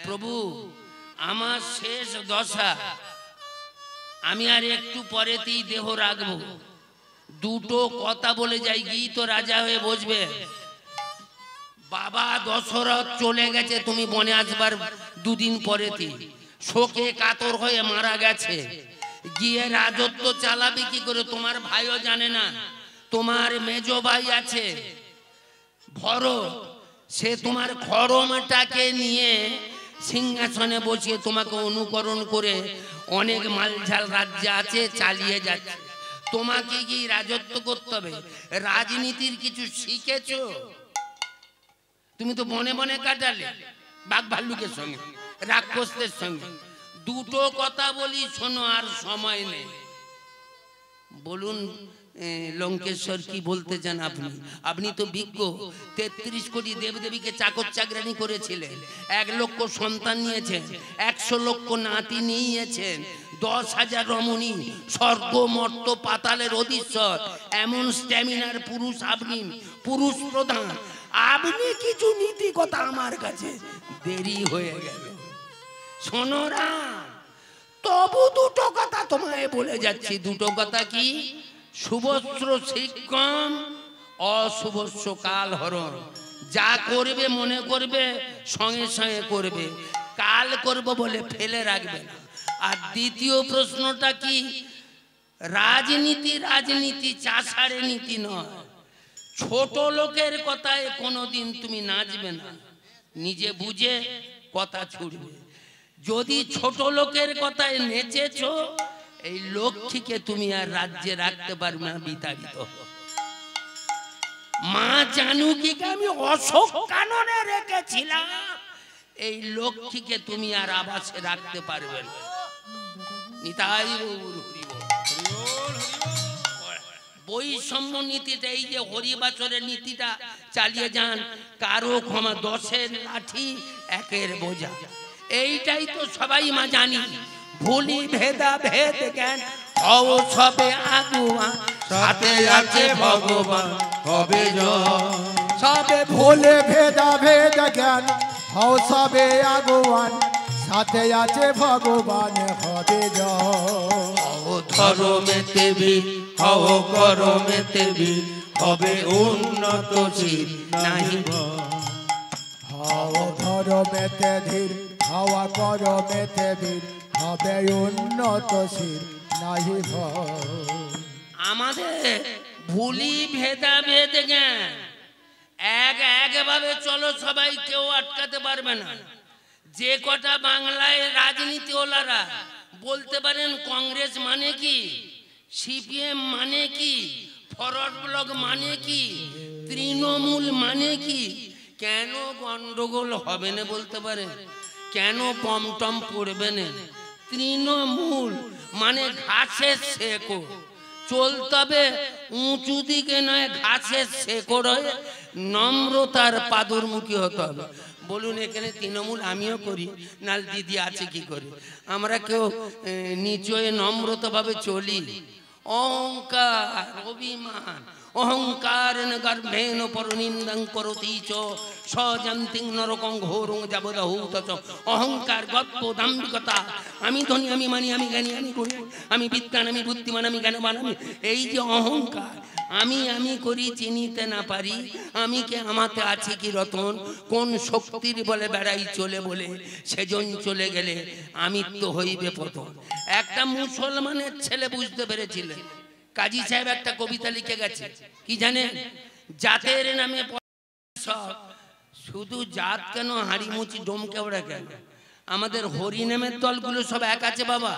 প্রভু আমার শেষ দশা আমি আর একটু পরেতেই দেহ রাখবো দুটো কথা বলে যাই গিয়ে তো রাজা হয়ে বসবে বাবা দশরথ চলে গেছে তুমি বনে আসবার দুদিন পরেতে শোকে কাতর হয়ে মারা গেছে গিয়ে রাজত্ব চালাবে কি করে তোমার ভাইও জানে না তোমার মেজ ভাই আছে ভরত সে তোমার খড়মটাকে নিয়ে সিংহাসনে বসিয়ে তোমাকে অনুকরণ করে অনেক মালঝাল রাজ্য আছে চালিয়ে যাচ্ছে তোমাকে কি রাজত্ব করতে হবে? রাজনীতির কিছু শিখেছো? তুমি তো বনে বনে কাটালে, বাঘ ভাল্লুকের সঙ্গে, রাক্ষসদের সঙ্গে। দুটো কথা বলি শোনো, আর সময় নেই। বলুন লঙ্কেশ্বর কি বলতে চান আপনি? আপনি তো বিজ্ঞ। 33 কোটি দেবদেবীকে চাকর চাকরানি করেছিলেন, 1 লক্ষ সন্তান নিয়েছেন, 100 লক্ষ নাতি নিয়েছেন, 10,000 রমণী, স্বর্গ মর্ত পাতালের অধীশ্বর, এমন স্ট্যামিনার পুরুষ আপনি, পুরুষ প্রধান। আপনি কিছু নীতি কথা আমার কাছে দেরি হয়ে গেল। শোনো না, তবু দুটো কথা তোমায় বলে যাচ্ছি। দুটো কথা কি? শুভস্র শিক্ষম, অশুভস্র কাল হরণ। যা করবে মনে করবে সঙ্গে সঙ্গে করবে, কাল করব বলে ফেলে রাখবে না। আর দ্বিতীয় প্রশ্নটা কি? রাজনীতি রাজনীতি, চাষারে নীতি নয়। ছোট লোকের কথায় কোনোদিন তুমি নাচবে না, নিজে বুঝে কথা ছুড়বে। যদি ছোট লোকের কথায় নেচেছো, এই লক্ষ্মীকে তুমি আর রাজ্যে রাখতে পারবে না, বিতাড়িত। মা জানুকিকে আমি অশোক কাননে রেখেছিলাম, এই লক্ষ্মীকে তুমি আর আবাসে রাখতে পারবে না। নিতাই গৌর হরি বল। বৈষম্য নীতিটা, এই যে হরিবাচরের নীতিটা চালিয়ে যান, কারো ক্ষমা 10-এর লাঠি 1-এর বোঝা, এইটাই তো সবাই মা জানি। ভুলি ভেদা ভেদ জ্ঞান হও সবে আগুয়া, সাথে আছে ভগবান হবে জয়। সবে ভুলে ভেদা ভেদ জ্ঞান হও সবে আগুয়ান, সাথে আছে ভগবান হবে জয়। হও ধর্মেতে বীর, হও করমেতে বীর, হবে উন্নতশীল নাহি হও ধর্মেতে ধীর, হওয়া করমেতে বীর, হবে উন্নতশীল নাহি ভয়। আমাদের ভুলি ভেদা ভেদ জ্ঞান, একভাবে চলো সবাই, কেউ আটকাতে পারবে না। যে কটা বাংলায় রাজনীতি ওলারা বলতে পারেন কংগ্রেস মানে কি, সিপিএম মানে কি, ফরওয়ার্ড ব্লক মানে কি, তৃণমূল মানে কি, কেন গন্ডগোল হবে না বলতে পারে? কেন পমটম পড়বে না? তৃণমূল মানে ঘাসের শেকড়, চলতে হবে উঁচু দিকে নয়, ঘাসের শেকড় হয়ে নম্রতার পাদুরমুখী হতে হবে। বলুন এখানে তৃণমূল আমিও করি, নাল দিদি আছে কি করে? আমরা কেউ নিচে নম্রতাভাবে চলি। অহংকার অভিমান, অহংকার গর্ভেন পরনিন্দং করতি চ সজন্তিং নরকং ঘোরং যাবদহূত চ। অহংকার, গর্ব, দাম্ভিকতা, আমি ধনী, আমি মানি, আমি জ্ঞানী, আমি গুণী, আমি বিদ্বান, আমি বুদ্ধিমান, আমি জ্ঞানবান, আমি, এই যে অহংকার, আমি করি চিনিতে না পারি, আমি কে আমাতে আছে কি রতন, কোন শক্তির বলে বেড়াই চলে বলে, সেজন চলে গেলে আমি তো হইবে পতন। একটা মুসলমানের ছেলে বুঝতে পেরেছিলেন। কাজী সাহেব একটা কবিতা লিখে গেছে, কি জানেন? জাতের নামে সব, শুধু জাত কেন, হাড়ি মুচি ডোমকে ওরা কেন? আমাদের হরিনামের দলগুলো সব এক আছে বাবা।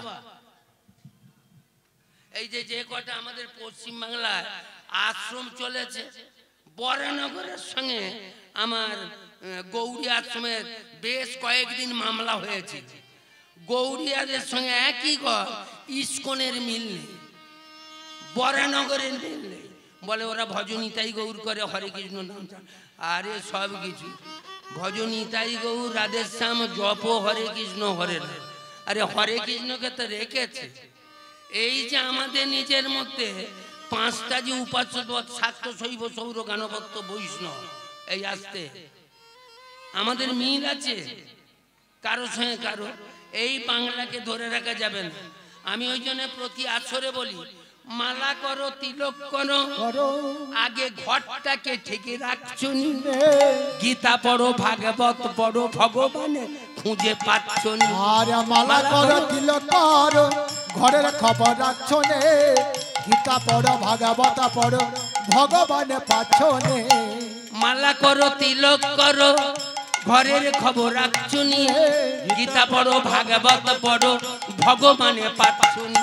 এই যে কটা আমাদের পশ্চিম বাংলায় আশ্রম চলেছে, বরানগরের সঙ্গে আমার গৌরী আশ্রমের বেশ কয়েকদিন মামলা হয়েছে। গৌরিয়াদের সঙ্গে একই ঘর, ইস্কনের মিল নেই, বরানগরের মিল নেই। বলে ওরা ভজনিতাই গৌর করে, হরে কৃষ্ণ নাম। আরে সব কিছু ভজনিতাই গৌর, রাধেশ্যাম, জপ হরে কৃষ্ণ, হরে রাম। আরে হরে কৃষ্ণকে তো রেখেছে। এই যে আমাদের নিজের মধ্যে 5টা যে উপাস্য, শাক্ত, শৈব, সৌর, গানভক্ত, বৈষ্ণব, এই আসতে আমাদের মিল আছে কারো সঙ্গে কারো। এই বাংলাকে ধরে রাখা যাবে না। আমি ওই জন্য প্রতি আসরে বলি, মালা করো, তিলক করো, আগে ঘরটাকে ঠিকই রাখছো নি, গীতা পড়ো, ভাগবত পড়ো, ভগবানে খুঁজে পাচ্ছ নি। আর মালা করো, তিলক করো, ঘরের খবর রাখছো নে, গীতা পড়ো, ভাগবত পড়ো, ভগবানে পাচ্ছ নে। মালা করো, তিলক করো, ঘরের খবর রাখছো নিয়ে গীতা পড়ো ভাগবত পড়ো ভগবানে পাচ্ছো নি।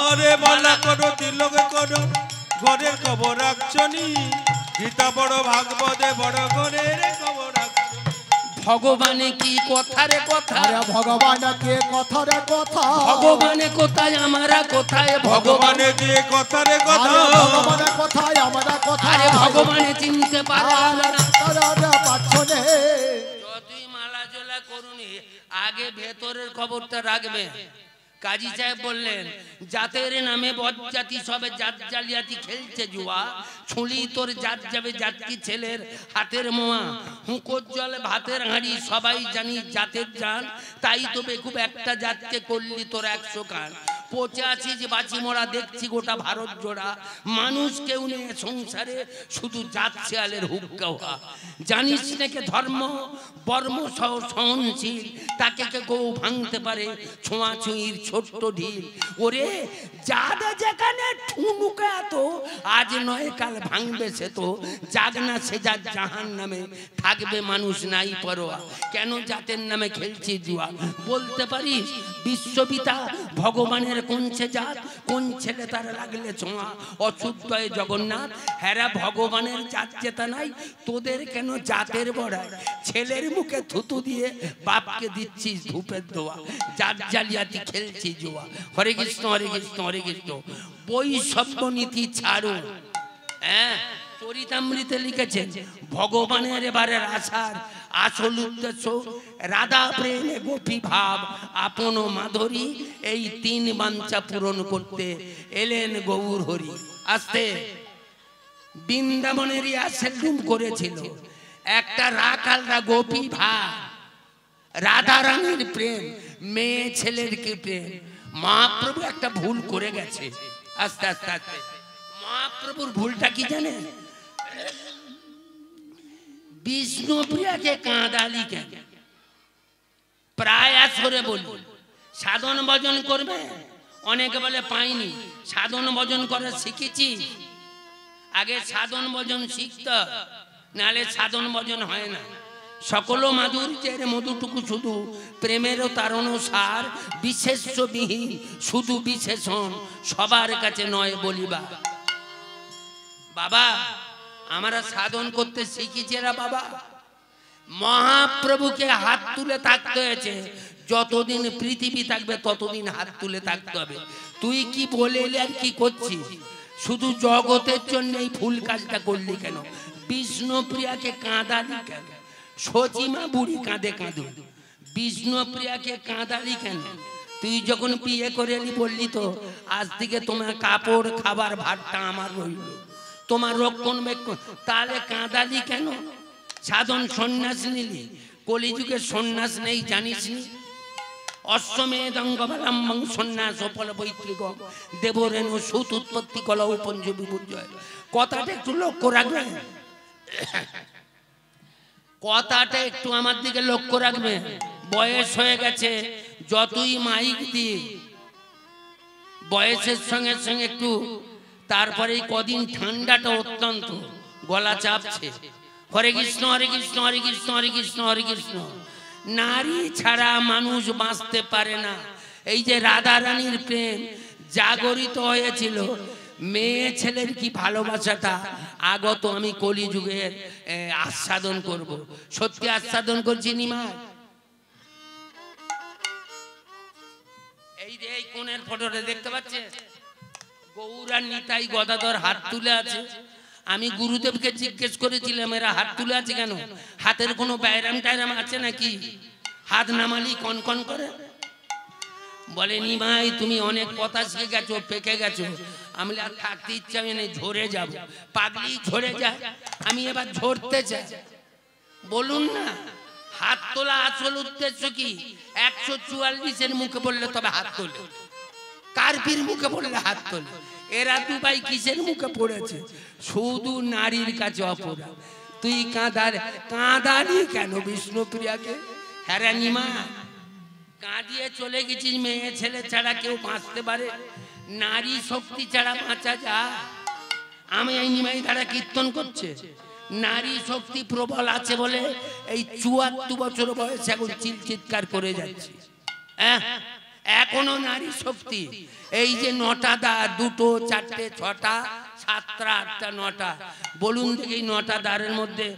আরে বলা করো তিলক করো ঘরের খবর রাখছো নি গীতা বড় ভাগবতে বড় ঘরের খবর রাখছো। ভগবানে কি কথা রে কথা, আরে ভগবান কে কথা রে কথা, ভগবানে কোথায় আমরা কোথায়, ভগবানে যে কথা রে কথা, আরে ভগবানের কথায় আমরা কথা, আরে ভগবানে চিনতে পারো না। তারা পাচ্ছ নে। যতই মালা জোলা করুনি আগে ভেতরের খবরটা রাখবে। কাজী সাহেব বললেন জাতের নামে বজ্জাতি সবে জাত জালিয়াতি খেলছে জুয়া, ছুলি তোর জাত যাবে জাতকি ছেলের হাতের মোয়া, হুঁকোর জলে ভাতের হাঁড়ি সবাই জানি জাতের জান, তাই তো বেকুব একটা জাতকে করলি তোর 100 কান। পচে আছিস বাঁচি মরা দেখছি গোটা ভারত জোড়া, মানুষ কেউ নেই সংসারে শুধু জাত শেয়ালের হুক্কা হওয়া। জানিস নাকি ধর্ম বর্ম সহনশীল, তাকে কেউ ভাঙতে পারে ছোঁয়াছুঁয়ির ছোট্ট ঢিল। ওরে যাদা যেখানে ঠুনুকা তো আজ নয় কাল ভাঙবে সে তো, যাক না সে যার জাহান নামে থাকবে মানুষ নাই পরোয়া। কেন জাতের নামে খেলছি জুয়া বলতে পারিস? বিশ্বপিতা ভগবানের কোন সে জাত, কোন ছেলে তার লাগলে ছোঁয়া, অশুদ্ধয় জগন্নাথ হেরা ভগবানের জাত চেতা নাই, তোদের কেন জাতের বড়ায়? ছেলের মুখে থুতু দিয়ে বাপকে দিচ্ছিস ধূপের দোয়া, জাত জালিয়াতি খেলছি জুয়া। হরে কৃষ্ণ হরে কৃষ্ণ হরে কৃষ্ণ। বৈষম্য নীতি ছাড়ো। হ্যাঁ চরিতামৃতে লিখেছেন ভগবানের এবারের আশার আসল উদ্দেশ্য রাধা প্রেমে গোপী ভাব আপন মাধুরী, এই 3 বাঞ্ছা পূরণ করতে এলেন গৌর হরি। আস্তে বৃন্দাবনেরই আশ্রম করেছিল একটা রাখালরা গোপী ভাব, রাধা রানীর প্রেম, মেয়ে ছেলের কি প্রেম। মহাপ্রভু একটা ভুল করে গেছে। আস্তে আস্তে আস্তে মহাপ্রভুর ভুলটা কি জানে? বিষ্ণুপ্রিয়াকে কাঁদালি কেন? প্রায় আসরে বলি সাধন ভজন করবে, অনেকে বলে পাইনি। সাধন ভজন করে শিখেছি, আগে সাধন ভজন শিখতে, নাহলে সাধন ভজন হয় না। সকল মাধুর্যের মধুটুকু শুধু প্রেমেরও তারণ সার, বিশেষ্যবিহীন শুধু বিশেষণ সবার কাছে নয় বলিবা। বাবা আমরা সাধন করতে শিখেছি রা বাবা, মহাপ্রভুকে হাত তুলে থাকতে হয়েছে। যতদিন পৃথিবী থাকবে ততদিন হাত তুলে থাকতে হবে। তুই কি বলে এলি আর কি করছিস? শুধু জগতের জন্য এই ফুল কাজটা করলি কেন? বিষ্ণুপ্রিয়াকে কাঁদালি কেন? সচিমা বুড়ি কাঁদে কাঁদু, বিষ্ণুপ্রিয়াকে কাঁদালি কেন? তুই যখন বিয়ে করে এলি বললি তো আজ থেকে তোমার কাপড় খাবার ভাতটা আমার রইল, তোমার রক্ষণ বেক্ষণ, তাহলে কাঁদালি কেন? সাধন সন্ন্যাস নিলি, কলিযুগের সন্ন্যাস নেই জানিস নি? অশ্বমেধঙ্গবলম্বং সন্ন্যাস ফল বৈত্রিক দেবরেণ সুত উৎপত্তি কলা পঞ্চ বিপর্যয়। কথাটা একটু লক্ষ্য রাখবেন, কথাটা একটু আমার দিকে লক্ষ্য রাখবে। বয়স হয়ে গেছে, যতই মাইক দিয়ে বয়সের সঙ্গে সঙ্গে একটু, তারপরে কদিন ঠান্ডাটা অত্যন্ত গলা চাপছে। হরে কৃষ্ণ হরে কৃষ্ণ হরে কৃষ্ণ হরে কৃষ্ণ হরে কৃষ্ণ। নারী ছাড়া মানুষ বাঁচতে পারে না। এই যে রাধা রানীর প্রেম জাগরিত হয়েছিল, মেয়ে ছেলের কি ভালোবাসাটা আগত আমি কলিযুগের আস্বাদন করব। সত্যি আস্বাদন করছি নিমা। এই যে এই কোণের ফটোটা দেখতে পাচ্ছে, গৌর আর নিতাই গদাধর হাত তুলে আছে। আমি গুরুদেবকে জিজ্ঞেস করেছিলাম এরা হাত তুলে আছে কেন, হাতের কোনো ব্যায়াম টায়াম আছে নাকি? হাত নামালি কনকন করে। বলে নিমাই তুমি অনেক কথা শিখে গেছো, পেকে গেছো। আমি আর থাকতে ইচ্ছা নেই, ঝরে যাব। পাগলি ঝরে যায়, আমি এবার ঝরতে চাই। বলুন না হাত তোলা আসল উদ্দেশ্য কি? 144-এর মুখে বললে তবে হাত তোলে, কার্পির মুখে বললে হাত তোলে। এরা দুবাই কিসের মুখে পড়েছে? শুধু নারীর কাছে অপরাধ। তুই কাঁদালি কেন বিষ্ণুপ্রিয়াকে? হ্যাঁ নিমা, কাঁদিয়ে চলে গেছিস। মেয়ে ছেলে ছাড়া কেউ বাঁচতে পারে? নারী শক্তি ছাড়া বাঁচা যায়? আমি এই নিমাই দ্বারা কীর্তন করছে, নারী শক্তি প্রবল আছে বলে এই ৭৪ বছর বয়সে এখন চিৎকার করে যাচ্ছে। এখনো নারী শক্তি। এই যে ৯টা দ্বার, ২টো ৪টে ৬টা ৭টা ৮টা ৯টা, বলুন দেখি ৯টা দ্বারের মধ্যে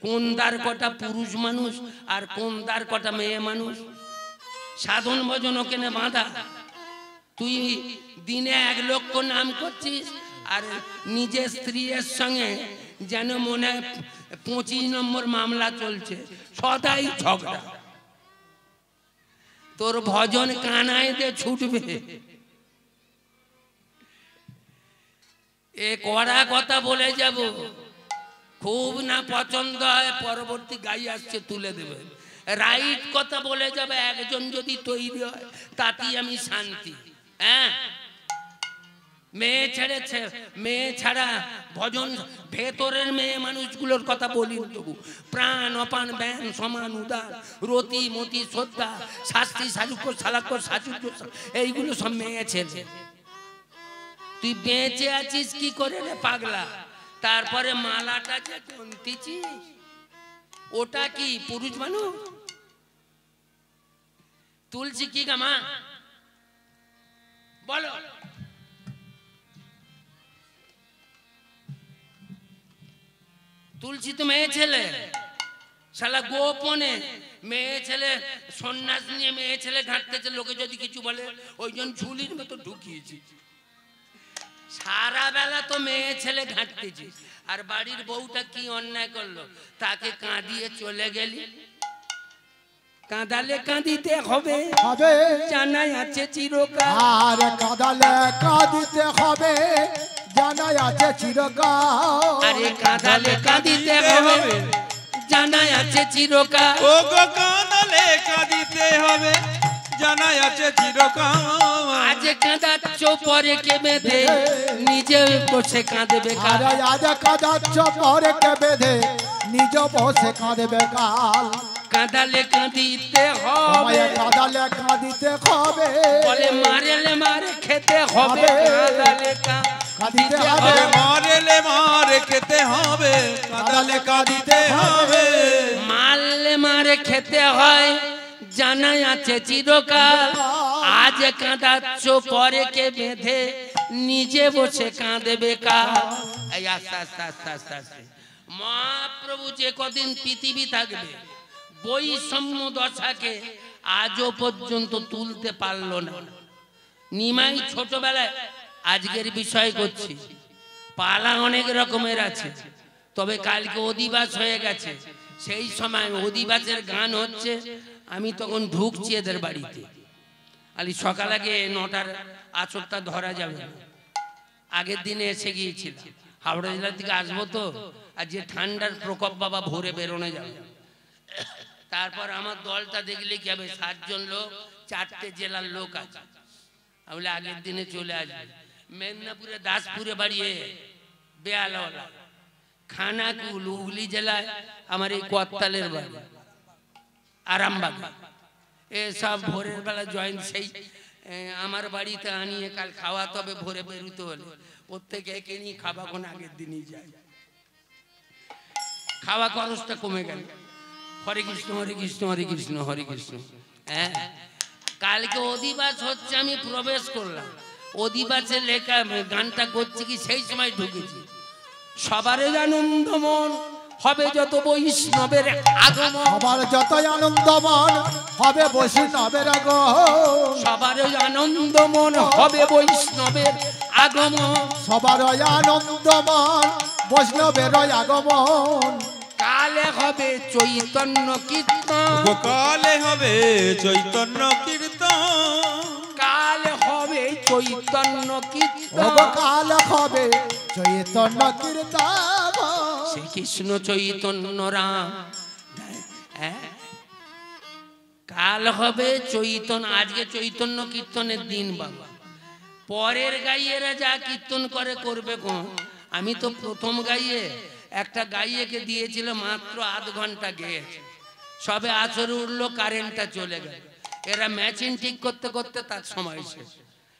কোন দ্বার কটা পুরুষ মানুষ আর কোন দ্বার কটা মেয়ে মানুষ? সাধন ভজন ওখানে বাঁধা। তুই দিনে ১ লক্ষ নাম করছিস আর নিজের স্ত্রীর সঙ্গে যেন মনে ২৫ নম্বর মামলা চলছে, সদাই ঝগড়া। তোর ভজন কানায় দিয়ে ছুটবে। এ কড়া কথা বলে যাব, খুব না পছন্দ হয় পরবর্তী গাই আসছে তুলে দেবে। রাইট কথা বলে যাবে, একজন যদি তৈরি হয় তাতেই আমি শান্তি। মেয়ে ছাড়া ভজন ভেতরের মেয়ে মানুষগুলোর কথা বলি তবু প্রাণ অপান ব্যান সমান উদার রতি মতি শ্রদ্ধা শাস্তি সাজুক্য সালাক্য সাজুক্য, এইগুলো সব মেয়ে ছেলে। তুই বেঁচে আছিস কি করে রে পাগলা? তারপরে মালাটা যে গুনতিছিস ওটা কি পুরুষ মানুষ? তুলসী কি গামা বলো? তুলসী তো মেয়ে ছেলে, শালা গোপনে মেয়ে ছেলে সন্ন্যাস নিয়ে মেয়ে ছেলে ঘাঁটতেছে। লোকে যদি কিছু বলে ওই জন্য ঝুলির মতো ঢুকিয়েছি। সারা বেলা তো মেয়ে ছেলে ঘাঁটতেছি, আর বাড়ির বউটা কি অন্যায় করলো? তাকে কাঁদিয়ে চলে গেলি। কাঁদালে কাঁদিতে হবে, জানাই আছে চিরকাল। আর কাঁদালে কাঁদিতে হবে, জানাই আছে চিরকাল। আরে কাঁদালে কাঁদিতে হবে, জানাই আছে চিরকাল। ও গো কাঁদালে কাঁদিতে হবে, জানাই আছে চিরকাল। আজ কাঁদাচ্ছ পরে কে বেঁধে নিজে বসে কাঁদবে কাল। আজ কাঁদাচ্ছ পরে কে বেঁধে নিজ বসে কাঁদবে কাল। কাঁদালে কাঁদিতে হবে, কাঁদালে কাঁদিতে হবে, বলে মারেলে মারে খেতে হবে। কাঁদালে কাঁদিতে হবে, মারেলে মারে খেতে হবে। কাঁদালে কাঁদিতে হবে, মারলে মারে খেতে হয়, জানাই আছে চিরকাল। আজ কাঁদাচ্ছ পরে কে বেঁধে নিজে বসে কাঁদবে কাল। এই আস্তে আস্তে আস্তে আস্তে আস্তে মহাপ্রভু যে কদিন পৃথিবী থাকবে বৈষম্য দশাকে আজও পর্যন্ত তুলতে পারলো না। নিমাই ছোটবেলায় আজকের বিষয় করছি, পালা অনেক রকমের আছে, তবে কালকে অধিবাস হয়ে গেছে। সেই সময় অধিবাসের গান হচ্ছে, আমি তখন ঢুকছি এদের বাড়িতে। আলি সকাল আগে ৯টার আচরটা ধরা যাবে না, আগের দিনে এসে গিয়েছিল। হাওড়া জেলা থেকে আসবো তো, আর যে ঠান্ডার প্রকোপ বাবা ভোরে বেরোনো যাবে। তারপর আমার দলটা দেখলে কি হবে, ৭ জন লোক, 4টে জেলার লোক আছে। বলে আগের দিনে চলে আসবে। মেদিনীপুরে দাসপুরে বাড়িয়ে বেয়ালওয়ালা, খানাকুল হুগলি জেলায় আমার এই কোয়াত্তালের বাড়ি, আরামবাগ। এসব ভোরের বেলা জয়েন সেই আমার বাড়িতে আনিয়ে কাল খাওয়াতে হবে। ভোরে বেরোতে হলে প্রত্যেকে একে নিয়ে খাওয়া কোন আগের দিনই যায়, খাওয়া খরচটা কমে গেল। হরে কৃষ্ণ হরে কৃষ্ণ হরে কৃষ্ণ হরে কৃষ্ণ। হ্যাঁ, কালকে অধিবাস হচ্ছে, আমি প্রবেশ করলাম। অধিবাসের লেখা গানটা করছি কি সেই সময় ঢুকেছি। সবার আনন্দমন হবে যত বৈষ্ণবের আগমন, সবার যত আনন্দমন হবে বৈষ্ণবের আগমন। সবার আনন্দমন হবে বৈষ্ণবের আগমন। সবার আনন্দমন বৈষ্ণবের আগমন। কালে হবে চৈতন্য কীর্তন, কালে হবে চৈতন্য কীর্তন। কালে হবে চৈতন্য কীর্তন, কাল হবে চৈতন্য কীর্তন। শ্রীকৃষ্ণ চৈতন্য রাম। কাল হবে চৈতন্য। আজকে চৈতন্য কীর্তনের দিন বাবা। পরের গাইয়েরা যা কীর্তন করে করবে কোন? আমি তো প্রথম গাইয়ে একটা গাইয়েকে দিয়েছিল মাত্র ৮ ঘন্টা গেয়েছে, সবে আছর উঠলো, কারেন্টটা চলে গেল। এরা মেশিন ঠিক করতে করতে তার সময় শেষ।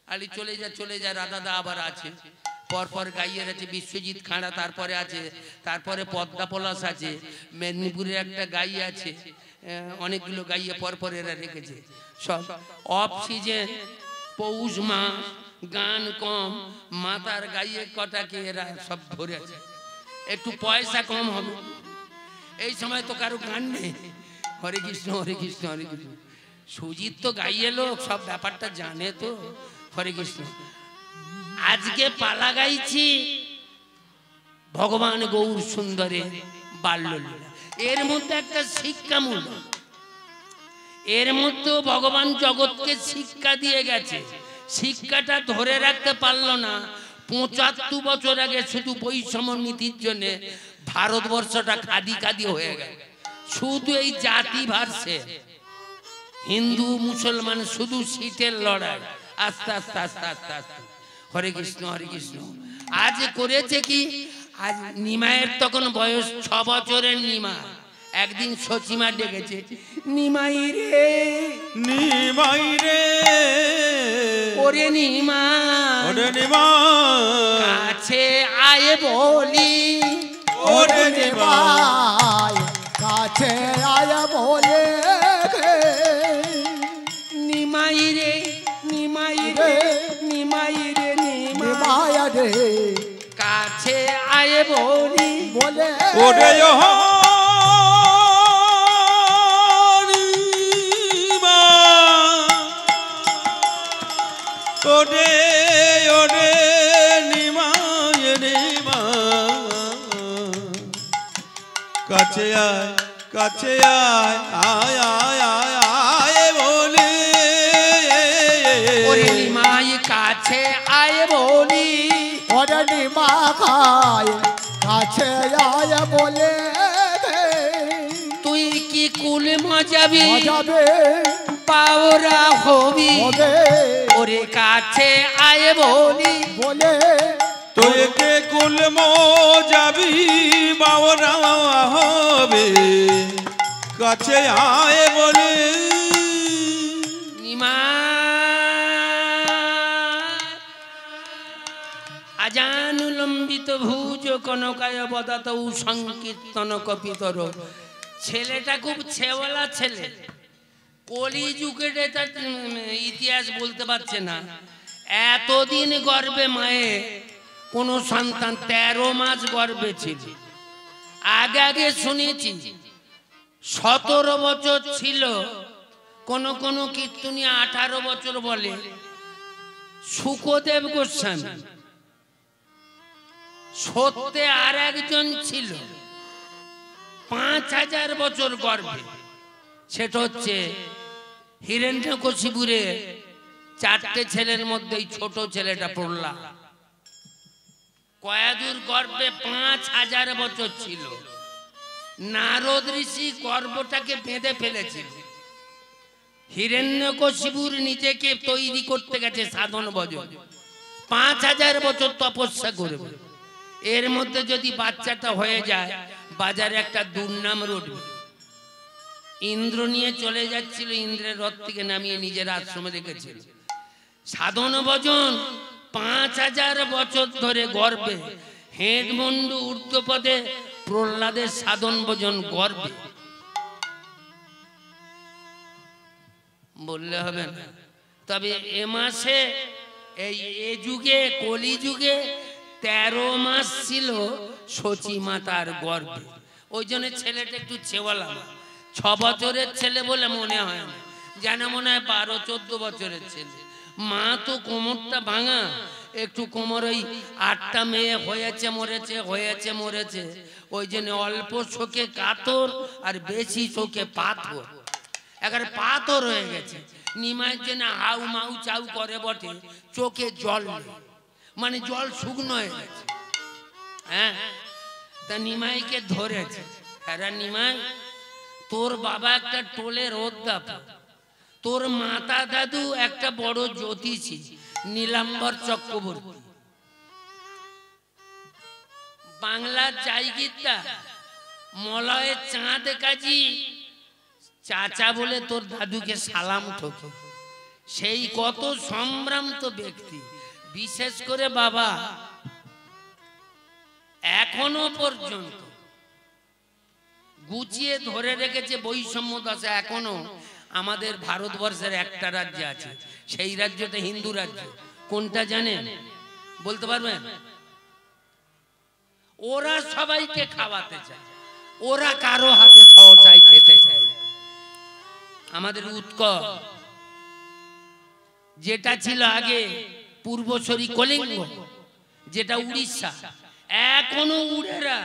আলি চলে যা চলে যা, রাধাদা আবার আছে। পরপর গাইয়ের আছে বিশ্বজিৎ খাঁড়া, তারপরে পদ্মা পলাশ আছে, মেদিনীপুরের একটা গাই আছে, অনেকগুলো গাইয়ে পরপর এরা রেখেছে। সব অফ সিজন, পৌষ মাস, গান কম, মাতার গাইয়ে কটাকে এরা সব ধরেছে। একটু পয়সা কম হবে, এই সময় তো কারো গান নেই। হরে কৃষ্ণ হরে কৃষ্ণ হরে কৃষ্ণ। সুজিত তো গাইয়ে লোক, সব ব্যাপারটা জানে তো। হরে কৃষ্ণ। আজকে পালা গাইছি ভগবান গৌর সুন্দরের বাল্যলীলা। এর মধ্যে একটা শিক্ষামূলক, এর মধ্যেও ভগবান জগৎকে শিক্ষা দিয়ে গেছে। শিক্ষাটা ধরে রাখতে পারলো না। ৭৫ বছর আগে শুধু বৈষম্য নীতির জন্য ভারতবর্ষটা খাদি খাদি হয়ে গেল। শুধু এই জাতি ভারসে হিন্দু মুসলমান, শুধু সিটের লড়াই। আস্তে আস্তে আস্তে আস্তে আস্তে। হরে কৃষ্ণ হরে কৃষ্ণ। আজ করেছে কি, আজ নিমায়ের তখন বয়স 6 বছরের নিমা। একদিন সচিমা ডেকেছে, নিমাই রে নিমাই রে, ওরে নিমা, ওরে নিমা, কাছে আয় বলি, ওরে নিমা, কাছে আয় বলে, নিমাই রে নিমাই রে নিমাই রে নিমাই রে, কাছে আয় বলি বলে, ওরে ওরে ওরে নিমায় নিমা, কাছে আয় কাছে আয় আয় আয় আয় আয় বলে, ওরে নিমাই কাছে আয় বলি, ওরে নিমা খায় কাছে আয় বলে, তুই কি কুল মজাবি মজাবে পাওরা হবি, ওরে কাছে আয় বলি বলে, তুই কে কুল মজাবি বাওরা হবে, কাছে আয় বলে। নিমা আজানুলম্বিত ভুজ কনকায় বদাত সংকীর্তন কপিতর। ছেলেটা খুব ছেওয়ালা ছেলে, কলিযুগে তার ইতিহাস বলতে পারছে না। এতদিন গর্ভে মায়ে কোন সন্তান, 13 মাস গর্ভে ছিল। আগে আগে শুনেছি 17 বছর ছিল, কোন কোন কীর্তনী 18 বছর বলে। শুকদেব গোস্বামী, সত্যে আর একজন ছিল 5000 বছর গর্ভে। সেটা হচ্ছে হিরণ্যকশিপুরে 4টে ছেলের মধ্যে ছোট ছেলেটা প্রহ্লাদ। কয়াদুর গর্ভে 5000 বছর ছিল। নারদ ঋষি গর্ভটাকে বেঁধে ফেলেছিল। হিরণ্যকশিপুর নিজেকে তৈরি করতে গেছে সাধন ভজন, 5000 বছর তপস্যা করবে। এর মধ্যে যদি বাচ্চাটা হয়ে যায়, বাজারে একটা দুর্নাম রটবে। ইন্দ্র নিয়ে চলে যাচ্ছিল, ইন্দ্রের রথ থেকে নামিয়ে নিজের আশ্রমে রেখেছিল। সাধন ভজন 5000 বছর ধরে গর্বে, হেডমন্ডু ঊর্ধ্বপদে, প্রহ্লাদের সাধন ভজন গর্বে। বললে হবে না। তবে এ মাসে এ যুগে, কলি যুগে 13 মাস ছিল সচী মাতার গর্ভে। ওই জন্য ছেলেটা একটু ছেওয়ালা। 6 বছরের ছেলে বলে মনে হয় না, যেন মনে হয় 12-14 বছরের ছেলে। মা তো কোমরটা ভাঙা, একটু কোমর, ওই 8টা মেয়ে হয়েছে মরেছে হয়েছে মরেছে। ওই জন্য অল্প শোকে কাতর, আর বেশি শোকে পাথর। একেবারে পাথর হয়ে গেছে। নিমাইয়ের জন্য হাউ মাউ চাউ করে বটে, চোখে জল নেই, মানে জল শুকনো হয়ে গেছে। হ্যাঁ, তা নিমাইকে ধরেছে। হ্যাঁ নিমাই, তোর বাবা একটা টোলের অধ্যাপক, তোর মাতা দাদু একটা বড় জ্যোতিষী নীলাম্বর চক্রবর্তী, বাংলার জায়গিরদার মলয়ের চাঁদ কাজী চাচা বলে তোর দাদুকে সালাম ঠকে। সেই কত সম্ভ্রান্ত ব্যক্তি, বিশেষ করে বাবা এখনো পর্যন্ত গুছিয়ে ধরে রেখেছে বৈষম্য দশা। এখনো আমাদের ভারতবর্ষের একটা রাজ্য আছে, সেই রাজ্যটা হিন্দু রাজ্য। কোনটা জানেন? বলতে পারবেন? ওরা সবাইকে খাওয়াতে চায়, ওরা কারো হাতে সহসাই খেতে চায়। আমাদের উৎকল যেটা ছিল আগে পূর্বসরী কলিঙ্গ, যেটা উড়িষ্যা, এখনো উড়েরা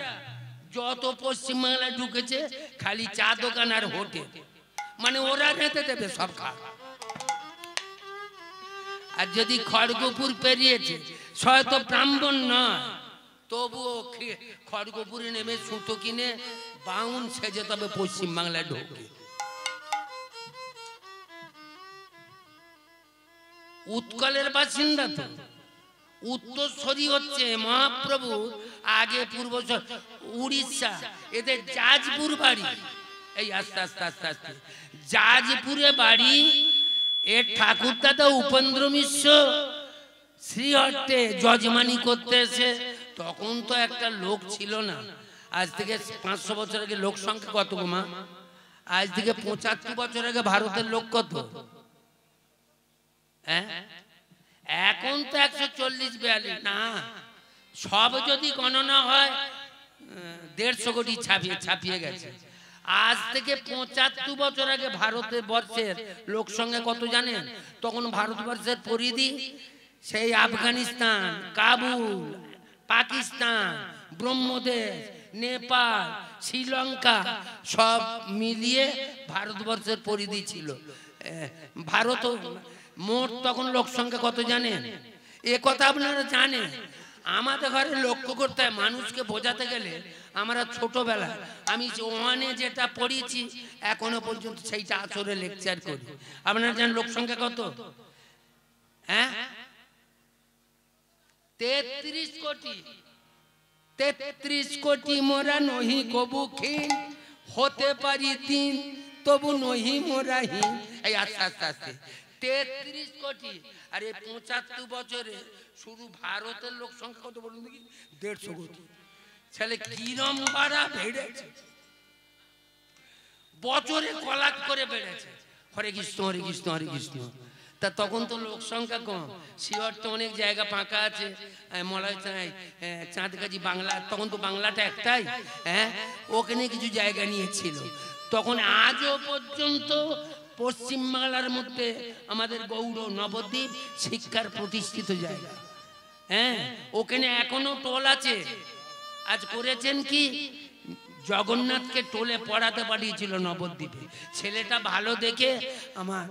যত পশ্চিমবাংলায় ঢুকেছে খালি চা দোকান আর হোটেল, মানে ওরা খেতে দেবে সব খা। আর যদি খড়গপুর পেরিয়েছে, হয়তো ব্রাহ্মণ নয়, তবুও খড়গপুরে নেমে সুতো কিনে বাউন সেজে তবে পশ্চিমবাংলায় ঢোকে। উৎকলের বাসিন্দা তো, উত্তরসরি হচ্ছে মহাপ্রভু আগে পূর্ব উড়িষ্যা, এদের জাজপুর বাড়ি। এই আস্তে আস্তে আস্তে আস্তে জাজপুরে বাড়ি। এর ঠাকুর দাদা উপেন্দ্র মিশ্র শ্রীহট্টে যজমানি করতে এসে, তখন তো একটা লোক ছিল না, আজ থেকে 500 বছর আগে লোক সংখ্যা কত গো মা? আজ থেকে 75 বছর আগে ভারতের লোক কত? এখন তো 140-42 না, সব যদি গণনা হয় 150 কোটি ছাপিয়ে গেছে। আজ থেকে 75 বছর আগে ভারতের বর্ষের লোক সংখ্যা কত জানেন? তখন ভারতবর্ষের পরিধি সেই আফগানিস্তান, কাবুল, পাকিস্তান, ব্রহ্মদেশ, নেপাল, শ্রীলঙ্কা সব মিলিয়ে ভারতবর্ষের পরিধি ছিল। ভারত মোট তখন লোক সংখ্যা কত জানেন? এ কথা আপনারা জানেন। আমাদের ঘরে লক্ষ্য করতে হয়, মানুষকে বোঝাতে গেলে আমরা ছোটবেলা আমি ওয়ানে যেটা পড়িয়েছি এখনো পর্যন্ত সেইটা আচরে লেকচার করি। আপনারা জানেন লোক সংখ্যা কত? 33 কোটি। 33 কোটি মোরা নহি কবু ক্ষীণ, হতে পারি দিন তবু নহি মোরাহীন। এই আস্তে আস্তে আস্তে 33 কোটি। আর এই 75 বছরে শুধু ভারতের লোক সংখ্যা কত বলুন দেখি? 150 কোটি। ছেলে কিরম বাড়া বেড়েছে, বছরে কলাক করে বেড়েছে। হরে কৃষ্ণ হরে কৃষ্ণ হরে কৃষ্ণ। তা তখন তো লোক সংখ্যা কম, শিওরটা অনেক জায়গা ফাঁকা আছে, মলয় চাঁদগাজি বাংলা, তখন তো বাংলাটা একটাই, ওখানে কিছু জায়গা নিয়েছিল। তখন আজও পর্যন্ত পশ্চিমবাংলার মধ্যে আমাদের গৌড় নবদ্বীপ শিক্ষার প্রতিষ্ঠিত জায়গা। ওখানে এখনো টোল আছে। আজ করেছেন কি, জগন্নাথকে টোলে পড়াতে পাঠিয়েছিল নবদ্বীপে। ছেলেটা ভালো দেখে আমার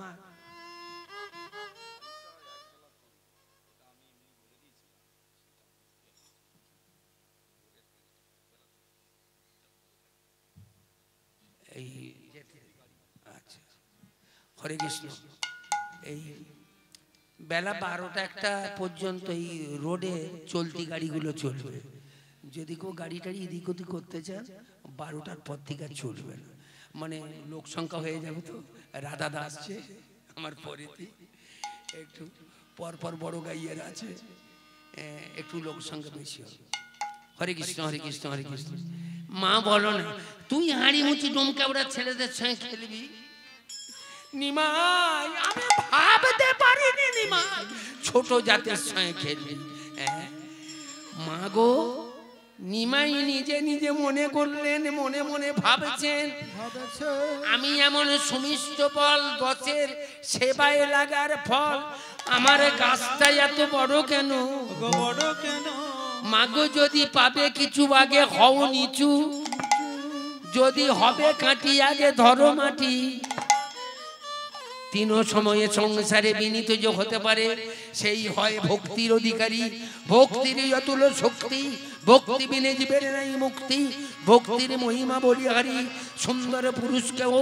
হরে কৃষ্ণ। এই বেলা 12টা-1টা পর্যন্ত এই রোডে চলতি গাড়িগুলো চলবে। যদি কেউ গাড়ি টাড়ি এদিক ওদিক করতে চান 12টার পর থেকে চলবে না, মানে লোক সংখ্যা হয়ে যাবে। তো রাধা দাস আসছে আমার পরেতে, একটু পরপর বড় গাইয়ের আছে, একটু লোক সংখ্যা বেশি হবে। হরে কৃষ্ণ হরে কৃষ্ণ হরে কৃষ্ণ। মা বলো না, তুই হাঁড়ি মুচি ডোমকা ওরা ছেলেদের সঙ্গে খেলবি? নিমাই আমি ভাবতে পারিনি নিমাই ছোট জাতের সঙ্গে খেলবি। মা গো, নিমাই নিজে নিজে মনে করলেন, মনে মনে ভাবছেন আমি এমন সুমিষ্ট ফল গছের সেবায় লাগার ফল, আমার গাছটা এত বড় কেন? বড় কেন মাগো? যদি পাবে কিছু আগে হও নিচু, যদি হবে কাটি আগে ধরো মাটি। তিন সময়ে সংসারে বিনীত যে হতে পারে সেই হয় ভক্তির অধিকারী। ভক্তির অতুল শক্তি, ভক্তি বিনে জীবের নাই মুক্তি। ভক্তির মহিমা বলিহারি সুন্দর পুরুষকেও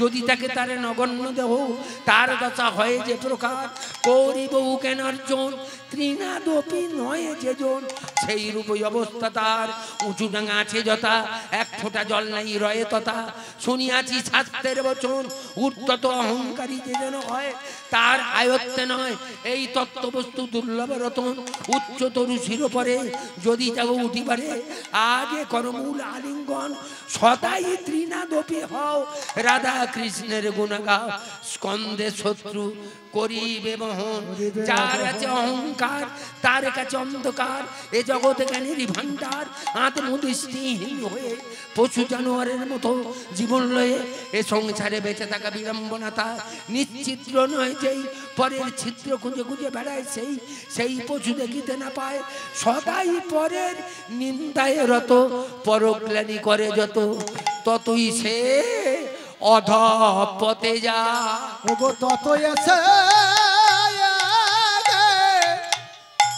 যদি তাকে তারে নগণ্য দেহ, তার দশা হয় যে প্রকার করিব কেন অর্জন, তৃণাদপি নয় যেজন। সেই রূপই অবস্থা তার, উঁচু ডাঙা আছে যথা, এক ফোঁটা জল নাই রয়ে তথা। শুনিয়াছি শাস্ত্রের বচন, উদ্ধত অহংকারী যে যেন হয়, তার আয়ত্তে নয় এই তত্ত্ববস্তু দুর্লভ রতন। উচ্চতরু শিরোপরে যদি যাবো উঠিবারে আগে করমূল আলিঙ্গন সদাই ত্রিনাদপি হও রাধা কৃষ্ণের গুণ গাও স্কন্দে শত্রু করিবে মোহন যার আছে অহংকার তার কাছে অন্ধকার এ জগতে জ্ঞানেরই ভান্ডার আত্মদৃষ্টিহীন হয়ে পশু জানোয়ারের মতো জীবন লয়ে এ সংসারে বেঁচে থাকা বিড়ম্বনা তার নিশ্চিত্র নয় যেই পরের ছিদ্র খুঁজে খুঁজে বেড়ায় সেই পশু দেখিতে না পায় সদাই পরের নিন্দায় রত পরক্লানি করে যত ততই সে অধপথে যা ওগো তত এসে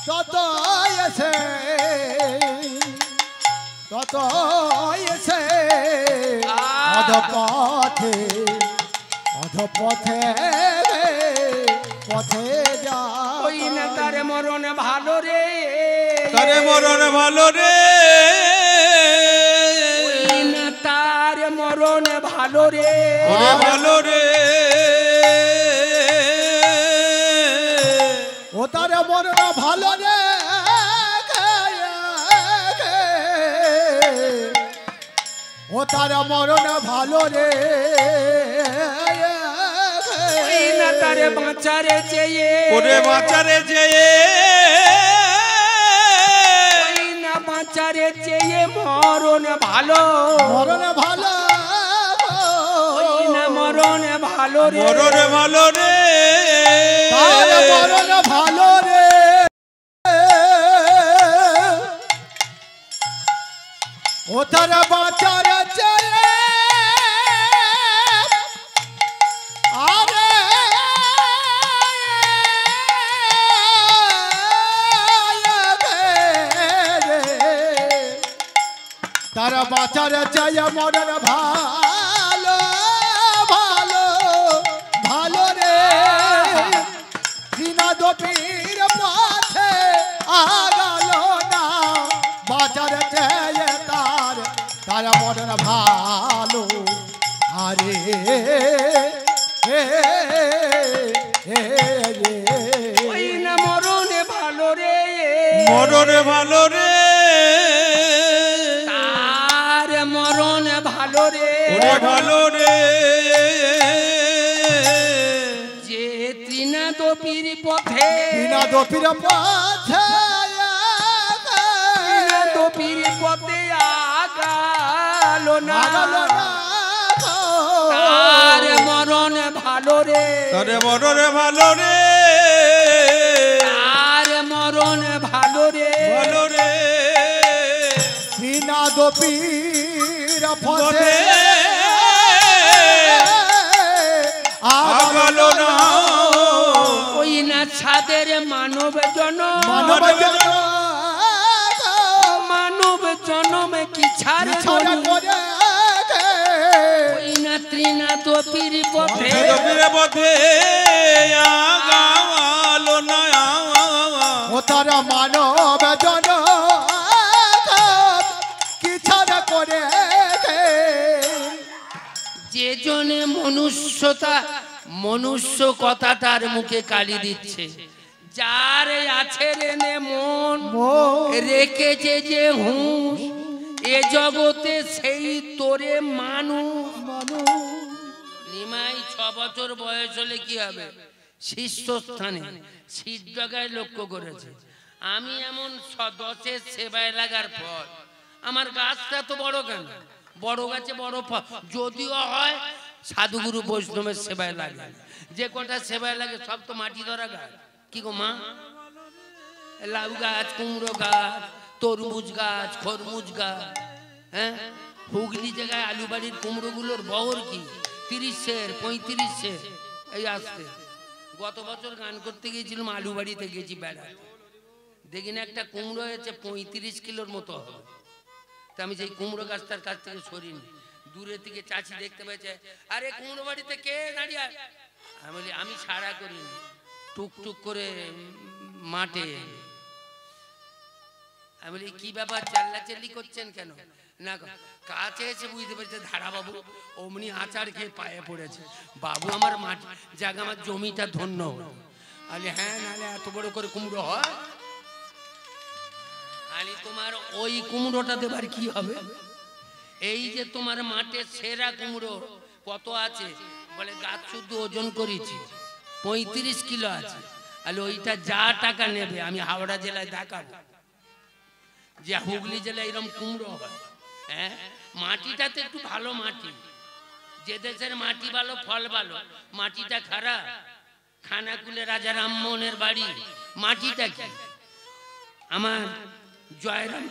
তত এসে তত এসে অধপথে অধপথে পথে যা ওই না তার মরণ ভালো রে তারে মরণ ভালো রে ওই না তার মরণ ভালো রে ওরে ভালো রে ও তার মরণ ভালো রে ও তার মরণ ভালো রে ওই না তারে বাঁচারে চেয়ে ওরে বাঁচারে যেয়ে ওই না বাঁচারে চেয়ে মরণ ভালো মরণ ভালো ওই না মরণ ভালো রে মরণ ভালো রে তার মরণ ভালো রে ও তার বাঁচার চেয়ে আরে তার বাঁচার চেয়ে মরণ ভালো ভালো ভালো রে বিনাদপীর পথে আগাল না বাঁচার চেয়ে তার মরণ ভালো আরে ওই না মরণ ভালো রে মরণ ভালো রে তার মরণ ভালো রে ওরে ভালো রে যে ত্রিনাদপীর পথে বিনাদপীর পথে ত্রিনাদপীর পথে আগালো না আগাল না তার মরণ ভালো রে তারে মরণ ভালো রে তার মরণ ভালো রে ভালো রে বিনাদপীর পথে আগাল না ওই না ছাদের মানব জনম মানব মানব জনম কি ছাড় ছাড়া করে ওই না ত্রিনাদপীর পথে ত্রিনাদপীর পথে আগাল না ও তারা মানব জন কি ছাড়া করে যে জনে মনুষ্য কথা তার মুখে কালি দিচ্ছে যার আছে রেনে মন রেখেছে যে হুঁশ এ জগতে সেই তোরে মানুষ নিমাই 6 বছর বয়স হলে কি হবে শীর্ষস্থানে শীত জায়গায় লক্ষ্য করেছে আমি এমন 10-এর সেবায় লাগার পর আমার গাছটা তো বড় কেন বড় গাছে বড় ফল যদিও হয় সাধুগুরু বৈষ্ণবের সেবায় লাগে যে কটা সেবায় লাগে সব তো মাটি ধরা গাছ কি গো মা লাউ গাছ কুমড়ো গাছ তরমুজ গাছ খরমুজ গাছ হ্যাঁ হুগলি জায়গায় আলু বাড়ির কুমড়োগুলোর বহর কি 30-এর 35-এর এই আসতে গত বছর গান করতে গিয়েছিলাম আলু বাড়িতে গেছি বেড়াতে দেখি না একটা কুমড়ো হয়েছে 35 কিলোর মতো হবে তা আমি সেই কুমড়ো গাছটার কাছ থেকে সরিনি দূরে থেকে চাচি দেখতে পেয়েছে আরে কুমড়ো বাড়িতে কে দাঁড়িয়ে আমি বলি আমি সাড়া করিনি টুকটুক করে মাঠে আমি বলি কি ব্যাপার চেল্লাচেল্লি করছেন কেন না কাছে এসে বুঝতে পেরেছে ধারা বাবু অমনি আচার খেয়ে পায়ে পড়েছে বাবু আমার মাঠ জায়গা আমার জমিটা ধন্য আরে হ্যাঁ নাহলে এত বড় করে কুমড়ো হয় আলি তোমার ওই কুমড়োটা দেবার কি হবে? এই যে তোমার মাঠে সেরা কুমড়ো কত আছে বলে, গাছ শুদ্ধ ওজন করেছি 35 কিলো আছে। আলে ওইটা যা টাকা নেবে আমি হাওড়া জেলায় দেখাবো যে হুগলি জেলায় এরকম কুমড়ো হয়। হ্যাঁ, মাটিটা তো একটু ভালো মাটি, যে দেশের মাটি ভালো ফল ভালো, মাটিটা খারাপ। খানাকুলে রাজা রামমোহনের বাড়ি মাটিটা কি? আমার জয়রাম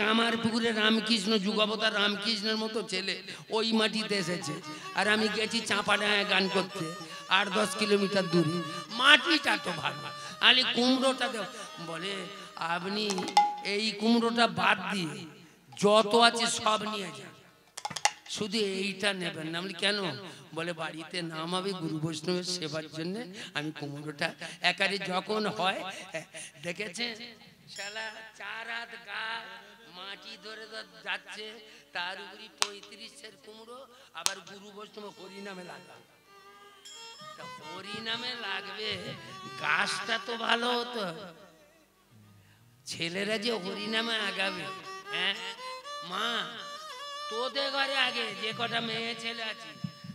কামারপুকুরে রামকৃষ্ণ যুগাবতার রামকৃষ্ণের মতো ছেলে ওই মাটিতে এসেছে, আর আমি গেছি চাঁপাডাঙ্গায় গান করতে 8-10 কিলোমিটার দূরে। মাটিটা তো ভালো, আলে কুমড়োটা বলে আপনি এই কুমড়োটা বাদ দিয়ে যত আছে সব নিয়ে যান, শুধু এইটা নেবেন না। আমি কেন? বলে বাড়িতে নামাবে গুরু বৈষ্ণবের সেবার জন্য আমি কুমড়োটা একারে যখন হয় দেখেছে শালা 4 হাত গা মাটি ধরে যাচ্ছে, তার উপরে 35-এর কুমড়ো, আবার গুরু বৈষ্ণব হরি নামে লাগা। হরি নামে লাগবে, গাছটা তো ভালো হতো। ছেলেরা যে হরি নামে আগাবে। হ্যাঁ মা, তোদের ঘরে আগে যে কটা মেয়ে ছেলে আছে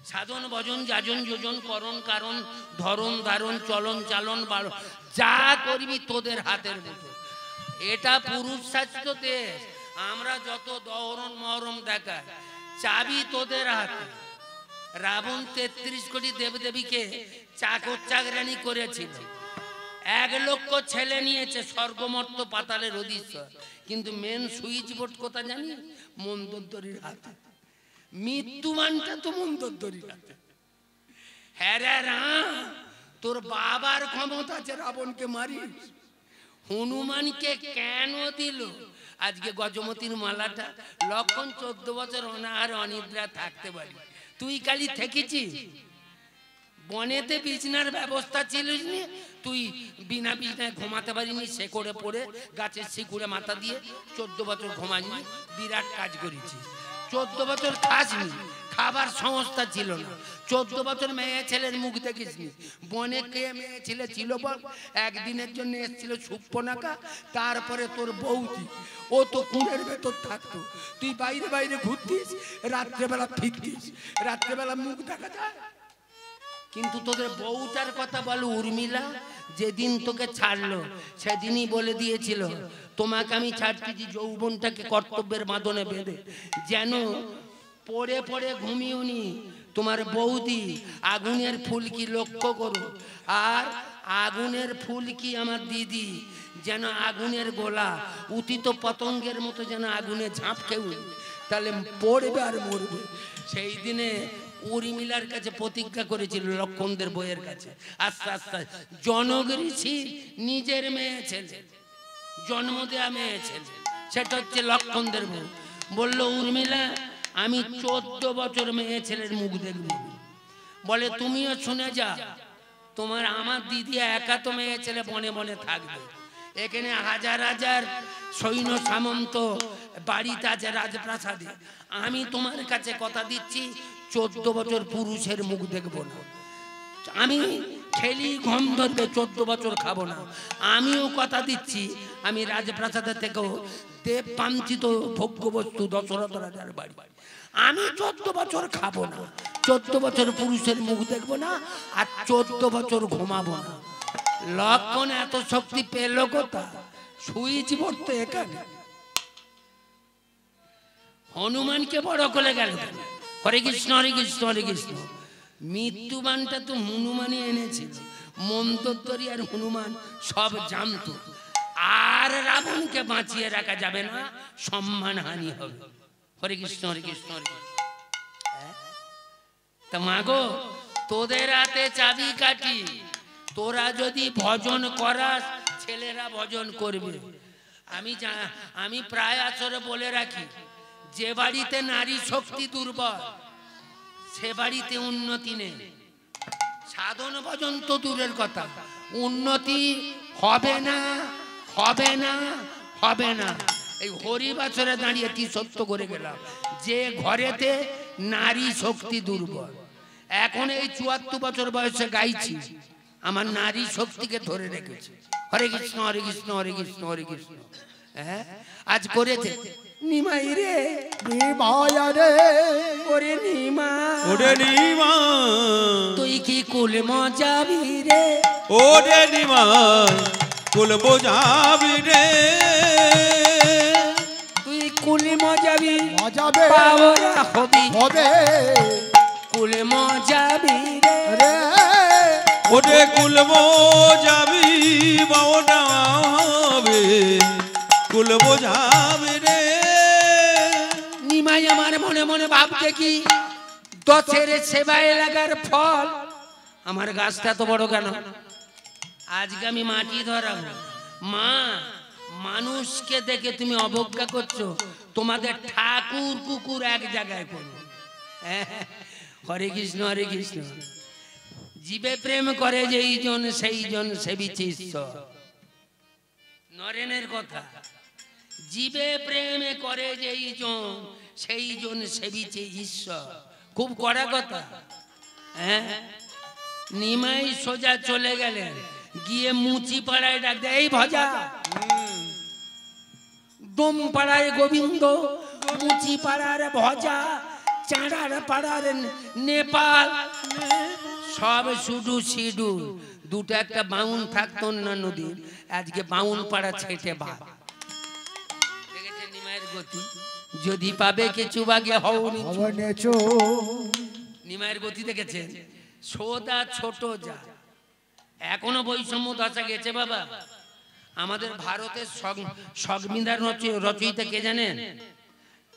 সাধন ভজন যাজন যোজন করণ কারণ ধরন ধারণ চলন চালন বাড়ো যা করবি তোদের হাতের মতো। এটা পুরুষ শাস্ত্র দেশ, আমরা যত দহরম মহরম দেখায় চাবি তোদের হাতে। রাবণ 33 কোটি দেবদেবীকে চাকর চাকরানি করেছিল, 1 লক্ষ ছেলে নিয়েছে, স্বর্গমর্ত পাতালের অধীশ্বর, কিন্তু মেন সুইচ বোর্ড কোথা জানি? মন্দোদরীর হাতে। মৃত্যুমানটা তো মন্দোদরীর হাতে। হ্যাঁ রে রাম, তোর বাবার ক্ষমতা আছে রাবণকে মারিস, হনুমানকে কেন দিল? আজকে গজমতির মালাটা লক্ষণ 14 বছর অনাহার অনিদ্রা থাকতে পারি, তুই কালি থেকেছিস? বনেতে বিছনার ব্যবস্থা ছিল, তুই বিনা বিছনায় ঘুমাতে পারিনি, সে করে পড়ে গাছের শিকুড়ে মাথা দিয়ে 14 বছর ঘুমাইনি, বিরাট কাজ করেছি। 14 বছর খাসনি, খাবার সংস্থা ছিল না। 14 বছর মেয়ে ছেলের মুখ দেখিসনি। বনে কে মেয়ে ছেলে ছিল বল? একদিনের জন্য এসেছিল সুপ্পনাকা, তারপরে তোর বৌদি, ও তো কুঁড়ের ভেতর থাকতো, তুই বাইরে বাইরে ঘুরতিস, রাত্রেবেলা ফিরতিস, রাত্রেবেলা মুখ দেখা যায়। কিন্তু তোদের বউটার কথা বলো, উর্মিলা যেদিন তোকে ছাড়লো সেদিনই বলে দিয়েছিল তোমাকে আমি ছাড়তেছি যৌবনটাকে কর্তব্যের বাঁধনে বেঁধে, যেন পড়ে পড়ে ঘুমিওনি। তোমার বৌদি আগুনের ফুলকি লক্ষ্য করো, আর আগুনের ফুলকি আমার দিদি যেন আগুনের গোলা উতিত পতঙ্গের মতো যেন আগুনে ঝাঁপকে উঠে, তাহলে পড়বে আর মরবে। সেই দিনে উর্মিলার কাছে প্রতিজ্ঞা করেছিল লক্ষণদের বইয়ের কাছে, আস্তে আস্তে জনগৃষি নিজের মেয়ে ছেলে, জন্ম দেয়া মেয়ে ছেলে, সেটা হচ্ছে লক্ষণদের বউ। বলল উর্মিলা আমি 14 বছর মেয়ে ছেলের মুখ দেখব। বলে তুমিও শুনে যা, তোমার আমার দিদি একা তো মেয়ে ছেলে বনে বনে থাকবে, এখানে হাজার হাজার সৈন্য সামন্ত বাড়িতে আছে রাজপ্রাসাদে, আমি তোমার কাছে কথা দিচ্ছি 14 বছর পুরুষের মুখ দেখবো না। আমি খেলি ঘুম ধরবে, 14 বছর খাবো না। আমিও কথা দিচ্ছি আমি রাজপ্রাসাদের থেকেও দেব পাঞ্চিত ভোগ্য বস্তু দশরথ রাজার বাড়ি আমি 14 বছর খাবো না, 14 বছর পুরুষের মুখ দেখবো না, আর 14 বছর ঘুমাবো না। লক্ষণ এত শক্তি পেল কোথা? সুইচ বোর্ড তো এখানে। হনুমানকে বড় করে গেল, হরে কৃষ্ণ হরে কৃষ্ণ হরে কৃষ্ণ। মৃত্যুবানটা তো হনুমানই এনেছিল, মন্দোদরী আর হনুমান সব জানতো। আর রাবণকে বাঁচিয়ে রাখা যাবে না, সম্মান হানি হবে। হরে কৃষ্ণ হরে কৃষ্ণ হরে কৃষ্ণ। তা মাগো তোদের হাতে চাবি কাঠি, তোরা যদি ভজন করাস ছেলেরা ভজন করবে। আমি প্রায় আসরে বলে রাখি, যে বাড়িতে নারী শক্তি দুর্বল সে বাড়িতে উন্নতি নেই। সাধন ভজন তো দূরের কথা, উন্নতি হবে না, হবে না, হবে না। এই হরিবাসরে দাঁড়িয়ে কি সত্য করে গেলাম, যে ঘরেতে নারী শক্তি দুর্বল। এখন এই 74 বছর বয়সে গাইছি, আমার নারী শক্তিকে ধরে রেখেছে। হরে কৃষ্ণ হরে কৃষ্ণ হরে কৃষ্ণ হরে কৃষ্ণ। হ্যাঁ আজ করেছে নিমাই রে নিমায় রে ওরে নিমা ওরে নিমা তুই কি কুল মজাবি রে ওরে নিমা কুল বোঝাবি রে তুই কুল মজাবি মজাবে পাওয়া হবি হবে কুল মজাবি রে রে ওরে কুল বোঝাবি বাওনা হবে কুল বোঝাবি রে নিমাই আমার মনে মনে ভাবছে কি দশের সেবায় লাগার ফল আমার গাছটা তো বড় কেন আজকে আমি মাটি ধরাবো মা মানুষকে দেখে তুমি অবজ্ঞা করছো তোমাদের ঠাকুর কুকুর এক জায়গায় করো হরে কৃষ্ণ হরে কৃষ্ণ জীবে প্রেম করে যেই জন সেই জন সেবিছে ঈশ্বর নরেনের কথা জীবে প্রেমে করে যেই জন সেই জন সেবিছে ঈশ্বর খুব কড়া কথা হ্যাঁ নিমাই সোজা চলে গেলেন গিয়ে মুচি পাড়ায় ডাক দেয় এই ভজা ডোম পাড়ায় গোবিন্দ মুচি পাড়ার ভজা চাঁড়ার পাড়ার নেপাল সব শুধু সিডু দুটো একটা বাউন থাকতো না নদীর আজকে বাউন পাড়া ছেটে বাদ দেখেছেন নিমাইয়ের গতি যদি পাবে কিছু বাগে হওনি হবনেছো নিমাইয়ের গতি দেখেছেন সোদা ছোট যা এখনো বৈষম্য দশা গেছে বাবা আমাদের ভারতের সংবিধান রচয়িতা কে জানেন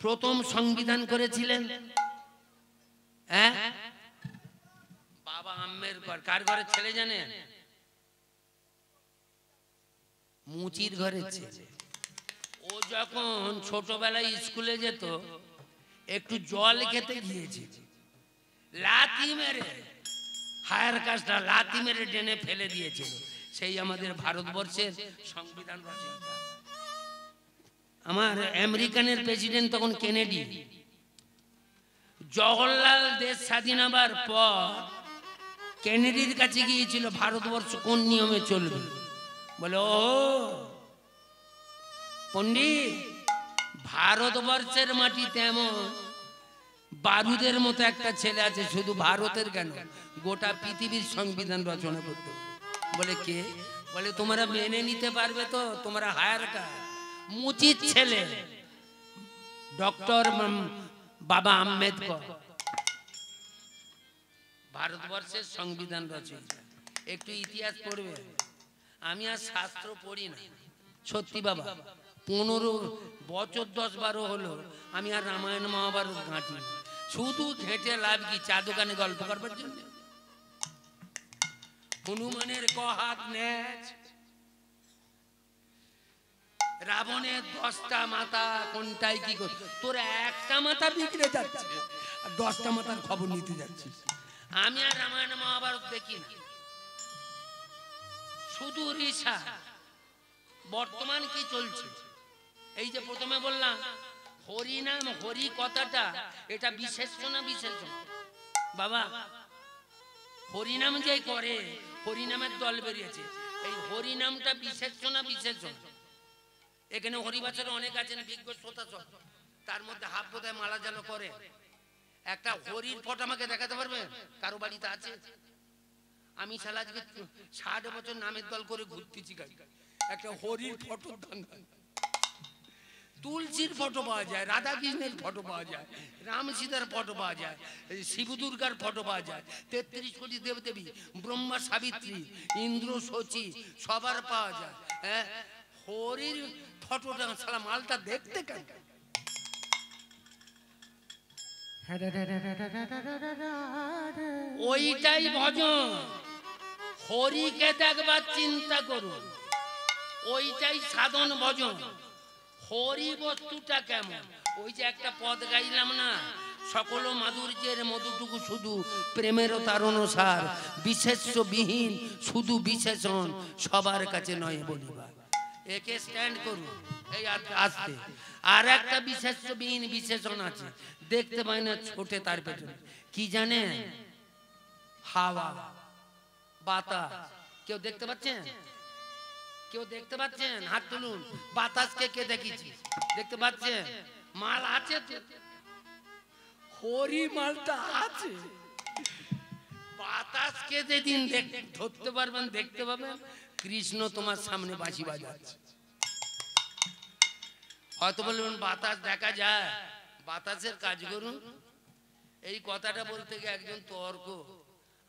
প্রথম সংবিধান করেছিলেন হ্যাঁ বাবা আম্বেদকর কার ঘরের ছেলে জানেন মুচির ঘরের ছেলে ও যখন ছোটবেলায় স্কুলে যেত একটু জল খেতে গিয়েছে লাথি মেরে হায়ার কাজটা লাথি মেরে টেনে ফেলে দিয়েছিল সেই আমাদের ভারতবর্ষের সংবিধান রচয়িতা আমার আমেরিকানের প্রেসিডেন্ট তখন কেনেডি জওহরলাল দেশ স্বাধীন হবার পর কেনেডির কাছে গিয়েছিল ভারতবর্ষ কোন নিয়মে চলবে বলে ও পণ্ডিত ভারতবর্ষের মাটিতে এমন বারুদের মতো একটা ছেলে আছে শুধু ভারতের কেন গোটা পৃথিবীর সংবিধান রচনা করতে বলে কে বলে তোমরা মেনে নিতে পারবে তো তোমরা হায়ার কার মুচিত ছেলে ডক্টর বাবা আম্বেদকর ভারতবর্ষের সংবিধান রচয়িতা একটু ইতিহাস পড়বে আমি আর শাস্ত্র পড়ি না সত্যি বাবা 15 বছর 10-12 হলো আমি আর রামায়ণ মহাভারত ঘাঁটি শুধু ঘেঁটে লাভ কি চা দোকানে গল্প করবার জন্য হনুমানের ক হাত নেচ রাবণের 10টা মাথা কোনটাই কি কর তোর একটা মাথা বিগড়ে যাচ্ছে আর 10টা মাথার খবর নিতে যাচ্ছিস আমি আর রামায়ণ মহাভারত দেখি না শুধু রিসা বর্তমান কি চলছে এই যে প্রথমে বললাম হরি নাম হরি কথাটা এটা বিশেষ্য না বিশেষণ বাবা হরিনাম যে করে হরিনামের দল বেরিয়েছে এই হরিনামটা বিশেষ্য না বিশেষণ এখানে হরিবাচরে অনেক আছেন বিজ্ঞ শ্রোতা সব তার মধ্যে হাত বোধহয় মালা যেন করে একটা হরির ফটো আমাকে দেখাতে পারবে কারো বাড়িতে আছে আমি শালা আজকে 60 বছর নামের দল করে ঘুরতেছি গাড়ি একটা হরির ফটো তুলসীর ফটো পাওয়া যায় রাধা কৃষ্ণের ফটো পাওয়া যায় রাম সীতার ফটো পাওয়া যায় শিব দুর্গার ফটো পাওয়া যায় 33 কোটি দেবদেবী ব্রহ্মা সাবিত্রী ইন্দ্র শচী সবার পাওয়া যায় হ্যাঁ হরির ফটোটা শালা মালটা দেখতে কেন ওইটাই ভজন হরিকে দেখবার চিন্তা করুন ওইটাই সাধন ভজন হরি বস্তুটা কেমন ওই যে একটা পদ গাইলাম না সকল মাধুর্যের মধুটুকু শুধু প্রেমের তার অনুসার বিশেষ্য বিহীন শুধু বিশেষণ সবার কাছে নয় বলিবা একে স্ট্যান্ড করুন এই আসতে আর একটা বিশেষ্য বিহীন বিশেষণ আছে দেখতে পাই না ছোটে তার পেছনে কি জানে হাওয়া বাতাস কেউ দেখতে পাচ্ছেন কেউ দেখতে পাচ্ছেন? হাত তুলুন। বাতাস কে কে দেখেছি? দেখতে পাচ্ছেন? মাল আছে তো, হরি মালটা আছে। বাতাস কে যেদিন ধরতে পারবেন, দেখতে পাবেন কৃষ্ণ তোমার সামনে বাঁশি বাজাচ্ছে। হয়তো বলবেন বাতাস দেখা যায়, বাতাসের কাজ করুন। এই কথাটা বলতে গিয়ে একজন তর্ক,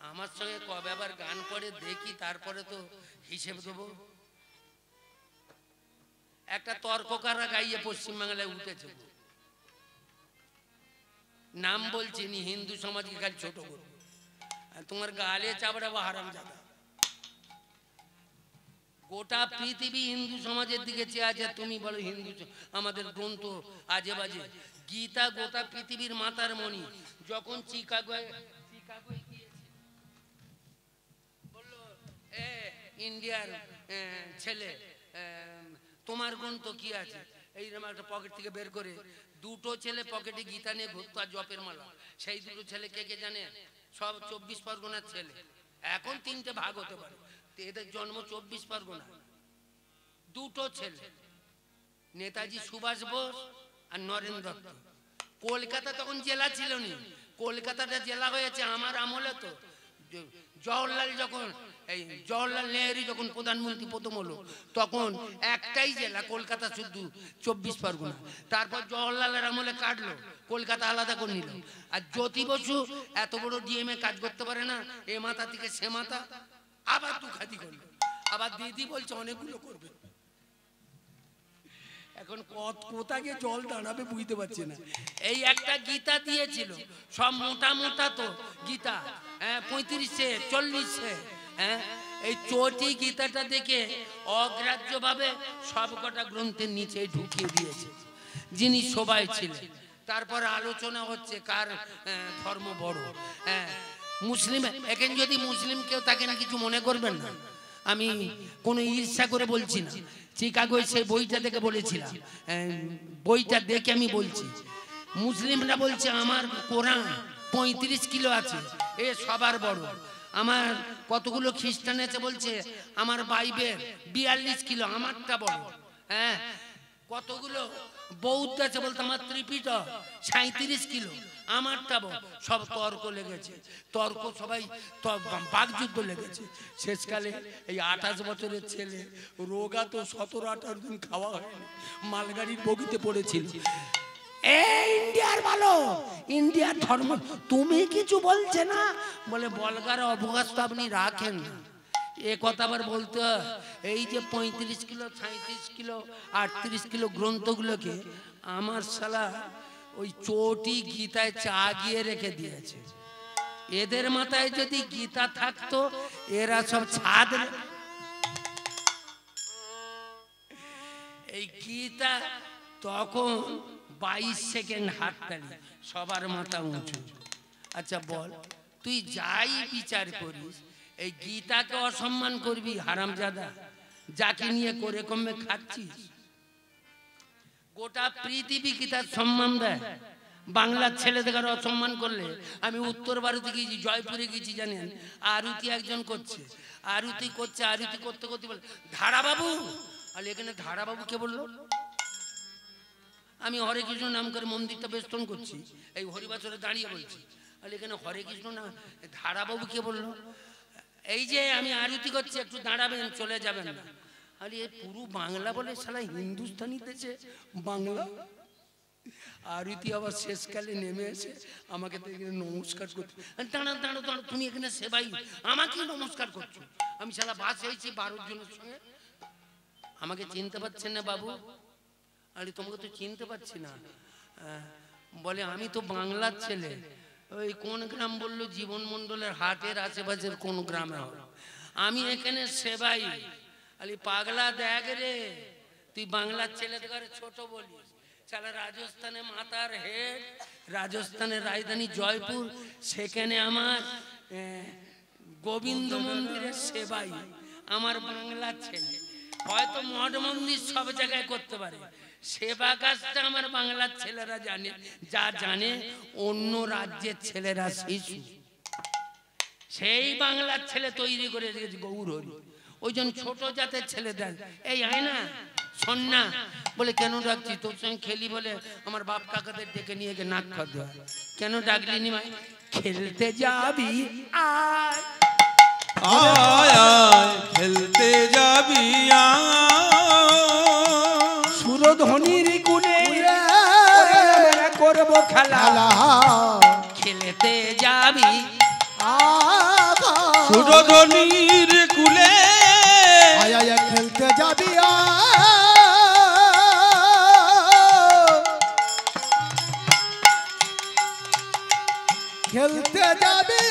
আমার সঙ্গে কবে আবার গান করে দেখি, তারপরে তো হিসেব দেবো। একটা তর্ককাররা গাইয়ে পশ্চিমবাংলায় উঠেছে, নাম বলছি নি, হিন্দু সমাজকে খালি ছোট করবো। তোমার গালে চাবড়া বা হারামজাদা। গোটা পৃথিবী হিন্দু সমাজের দিকে চেয়ে আছে, তুমি বলো হিন্দু আমাদের গ্রন্থ আজে বাজে। গীতা গোটা পৃথিবীর মাতার মণি। যখন চিকাগোয় বললো ইন্ডিয়ার ছেলে, তোমার গ্রন্থ কি আছে? এইরকম একটা পকেট থেকে বের করে দুটো ছেলে পকেটে গীতা নিয়ে ঘুরতো আর জপের মালা। সেই দুটো ছেলে কে কে জানে? সব 24 পরগনার ছেলে। এখন 3টে ভাগ হতে পারে, এদের জন্ম 24 পরগনা। দুটো ছেলে, নেতাজি সুভাষ বোস আর নরেন্দ্র দত্ত। কলকাতা তখন জেলা ছিল না, কলকাতাটা জেলা হয়েছে আমার আমলে। তো জওহরলাল যখন এই জওহরলাল নেহেরু যখন প্রধানমন্ত্রী প্রথম হলো, তখন একটাই জেলা কলকাতা, শুধু 24 পরগনা। তারপর জওহরলালের আমলে কাটলো, কলকাতা আলাদা করে নিল। আর জ্যোতি বসু এত বড় ডিএমএ কাজ করতে পারে না, এ মাথা থেকে সে মাথা, আবার দুখাদি করলো। আবার দিদি বলছে অনেকগুলো করবে। এখন কোথা গিয়ে জল দাঁড়াবে বুঝতে পারছি না। এই একটা গীতা দিয়েছিল, সব মোটা মোটা তো গীতা, 35-এ 40-এ। এই চটি গীতাটা দেখে অগ্রাহ্য ভাবে সবকটা গ্রন্থের নিচে ঢুকিয়ে দিয়েছে যিনি সবাই ছিলেন। তারপর আলোচনা হচ্ছে কার ধর্ম বড়। মুসলিম, এখন যদি মুসলিম কেউ থাকেন কিছু মনে করবেন না, আমি কোনো ঈর্ষা করে বলছি না। চিকাগোয় সেই বইটা দেখে বলেছিলাম, বইটা দেখে আমি বলছি। মুসলিমরা বলছে আমার কোরআন 35 কিলো আছে, এ সবার বড়। আমার কতগুলো খ্রিস্টান আছে বলছে আমার বাইবেল 42 কিলো, আমারটা বড়। কতগুলো বৌদ্ধ আছে বলতে আমার ত্রিপিটক 37 কিলো, আমারটা বড়। সব তর্ক লেগেছে, তর্ক সবাই বাকযুদ্ধ লেগেছে। শেষকালে এই 28 বছরের ছেলে রোগা তো 17-18 দিন খাওয়া হয়নি, মালগাড়ির বগিতে পড়েছিল। ইন্ডিয়ার ভালো, ইন্ডিয়ার ধর্ম, তুমি কিছু বলছে না বলে বলগার অবকাশ তো আপনি রাখেন না। এ কথা আবার বলতে, এই যে 35 কিলো 37 কিলো 38 কিলো গ্রন্থগুলোকে আমার শালা ওই চটি গীতায় চাগিয়ে রেখে দিয়েছে। এদের মাথায় যদি গীতা থাকতো এরা সব ছাদ। এই গীতা তখন 22 সেকেন্ড হাততালি, সবার মাথা উঁচু। আচ্ছা বল, তুই যাই বিচার করিস এই গীতাকে অসম্মান করবি হারামজাদা, যাকে নিয়ে করে কমে খাচ্ছিস। গোটা পৃথিবী গীতার সম্মান দেয়, বাংলার ছেলেদের অসম্মান করলে। আমি উত্তর ভারতে গিয়েছি, জয়পুরে গিয়েছি, জানেন আরতি একজন করছে, আরতি করছে, আরতি করতে করতে বলে ধারাবাবু। আর এখানে ধারাবাবু কে বললো? আমি হরে কৃষ্ণ নাম করে মন্দিরটা বেষ্টন করছি, এই হরিবাসরে দাঁড়িয়ে বলছি। আর এখানে হরে কৃষ্ণ না, ধারাবাবু কে বললো? এই যে আমি আরতি করছি, একটু দাঁড়াবেন, চলে যাবেন না। আরে পুরো বাংলা বলে শালা হিন্দুস্তানি দেশে বাংলা। আরতি আবার শেষকালে নেমে এসে আমাকে নমস্কার করতে, দাঁড়া দাঁড়ো দাঁড়ো, তুমি এখানে সেবাই, আমাকে নমস্কার করছো? আমি শালা বাস হয়েছি 12 জনের সঙ্গে, আমাকে চিনতে পারছেন না বাবু? আরে তোমাকে তো চিনতে পারছি না। বলে আমি তো বাংলার ছেলে। ওই কোন গ্রাম বললো? জীবন মন্ডলের হাটের আশেপাশের কোন গ্রামে হবে। আমি এখানে সেবাই। আরে পাগলা, দেখ রে, তুই বাংলার ছেলেদের ঘরে ছোট বলিস, চালা রাজস্থানে মাতার হেড, রাজস্থানের রাজধানী জয়পুর, সেখানে আমার গোবিন্দ মন্দিরের সেবাই, আমার বাংলার ছেলে। হয়তো মঠ মন্দির সব জায়গায় করতে পারে, সেবা কাজটা আমার বাংলার ছেলেরা জানে, যা জানে অন্য রাজ্যের ছেলেরা শিশু। সেই বাংলার ছেলে তৈরি করে রেখেছে গৌর হরি। ওই জন্য ছোট জাতের ছেলেদের এই আয় না শোন না বলে কেন ডাকছি তোর সঙ্গে খেলি বলে আমার বাপ কাকাদের ডেকে নিয়ে গিয়ে নাক খাওয়া দেওয়া কেন ডাকলি নি ভাই খেলতে যাবি আয় আয় আয় খেলতে যাবি সুরধ্বনির কুলে করবো খেলা খেলতে যাবি সুরধ্বনির কুলে আয় আয় খেলতে যাবি খেলতে যাবি